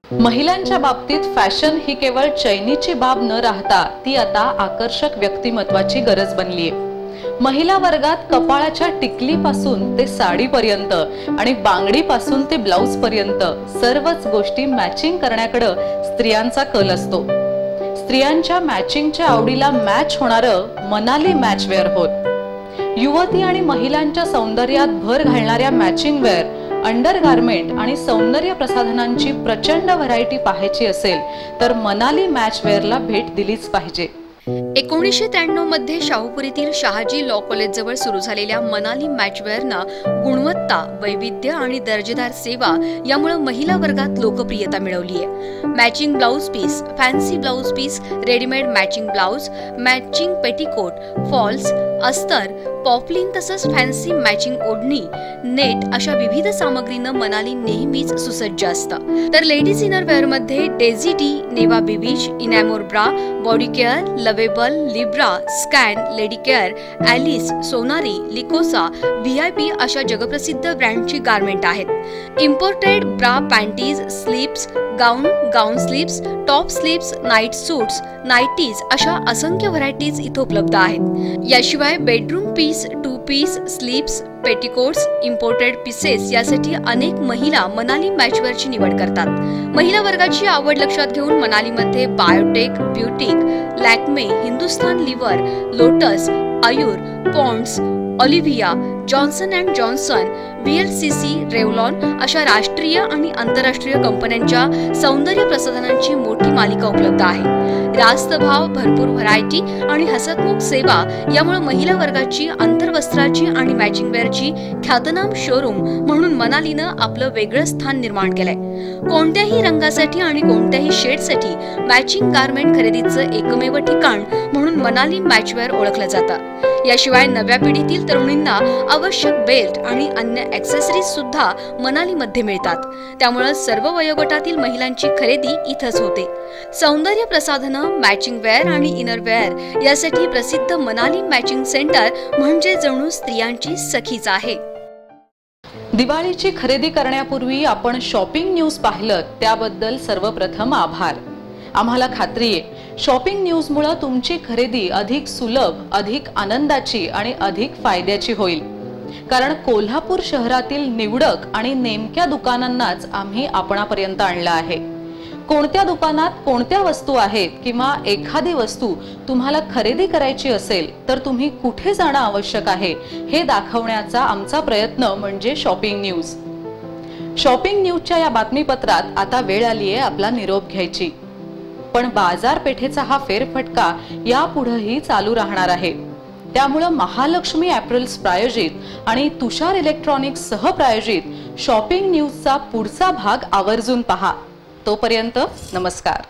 Speaker 1: महिलांच्या बाबतीत फॅशन ही केवळ चैनीची बाब न राहता ती आता आकर्षक व्यक्तिमत्वाची गरज बनलीये. महिला वर्गात कपाळाच्या टिकलीपासून ते साडीपर्यंत आणि बांगडीपासून ते ब्लाउज पर्यंत सर्वच गोष्टी मॅचिंग करण्याकडे स्त्रियांचा कल असतो. स्त्रियांच्या मॅचिंगच्या आवडीला मॅच होणारं मनाली मॅचवेअर होत. युवती आणि महिलांच्या सौंदर्यात भर घालणाऱ्या मॅचिंग वेअर, अंडरगार्मेंट आणि सौंदर्य प्रसाधनांची प्रचंड व्हरायटी पाहायची असेल तर मनाली मॅचवेअरला भेट दिलीच पाहिजे.
Speaker 3: 1993 मध्ये शाहूपुरीतील शहाजी लॉ कॉलेज जवळ सुरू झालेल्या मनाली मॅचवेअरनं गुणवत्ता, वैविध्य आणि दर्जेदार सेवा यामुळे महिला वर्गात लोकप्रियता मिळवली आहे. Matching blouse piece, fancy blouse piece, readymade matching blouse, matching petticoat, falls, अस्तर, पॉपलिन तसंच फॅन्सी मॅचिंग ओढणी, नेट अशा विविध सामग्रीनं मनाली नेहमीच सुसज्ज असतं. तर लेडीज इनरवेअर मध्ये Daisy Dee, Neva babies, Enamor bra, body care, lovable, Libra, scan, lady care, Alice, Sonari, लिकोसा, VIP अशा जगप्रसिद्ध ब्रँडची गारमेंट आहेत. Imported bra, panties, slips, gown slips, top slips, night suits, nighties अशा असंख्य व्हरायटीज इथं उपलब्ध आहेत. याशिवाय bedroom piece, 2 piece, slips, petticoats, imported pieces यासाठी अनेक महिला मनाली मॅचवेअरची निवड करतात. महिला वर्गाची आवड लक्षात घेऊन मनालीमध्ये biotech, Biotique, Lakme, Hindustan Lever, Lotus, Ayur, Pond's, Olivia, Johnson and Johnson, VLCC, Revlon अशा राष्ट्रीय आणि आंतरराष्ट्रीय कंपन्यांच्या सौंदर्य प्रसाधनांची मोठी मालिका उपलब्ध आहे. रास्त भाव, भरपूर व्हरायटी आणि हसतमुख सेवा यामुळे महिला वर्गाची अंतर्वस्त्राची आणि मॅचिंग वेअरची ख्यातनाम शोरूम म्हणून मनालीनं आपलं वेगळं स्थान निर्माण केलंय. कोणत्याही रंगासाठी आणि कोणत्याही शेडसाठी मॅचिंग गारमेंट खरेदीचं एकमेव ठिकाण म्हणून मनाली मॅचवेअर ओळखलं जातं. याशिवाय नव्या पिढीतील तरुणींना आवश्यक बेल्ट आणि अन्य ॲक्सेसरीज सुद्धा मनालीमध्ये मिळतात. त्यामुळे सर्व वयोगटातील महिलांची खरेदी इथंच होते. सौंदर्य प्रसाधनं, मॅचिंग वेअर आणि इनरवेअर यासाठी प्रसिद्ध मनाली मॅचिंग सेंटर म्हणजे जणू स्त्रियांची सखीच आहे.
Speaker 1: दिवाळीची खरेदी करण्यापूर्वी आपण शॉपिंग न्यूज पाहिलं त्याबद्दल सर्वप्रथम आभार. आम्हाला खात्री आहे शॉपिंग न्यूजमुळे तुमची खरेदी अधिक सुलभ, अधिक आनंदाची आणि अधिक फायद्याची होईल. कारण कोल्हापूर शहरातील निवडक आणि नेमक्या दुकानांनाच आम्ही आपणापर्यंत आणलं आहे. कोणत्या दुकानात कोणत्या वस्तू आहेत किंवा एखादी वस्तू तुम्हाला खरेदी करायची असेल तर तुम्ही कुठे जाणं आवश्यक आहे हे दाखवण्याचा आमचा प्रयत्न म्हणजे शॉपिंग न्यूज. शॉपिंग न्यूजच्या या बातमीपत्रात आता वेळ आली आहे आपला निरोप घ्यायची. पण बाजारपेठेचा हा फेरफटका यापुढेही चालू राहणार आहे. त्यामुळे महालक्ष्मी ॲपरल्स प्रायोजित आणि तुषार इलेक्ट्रॉनिक्स सह प्रायोजित शॉपिंग न्यूजचा पुढचा भाग आवर्जून पहा. तोपर्यंत नमस्कार.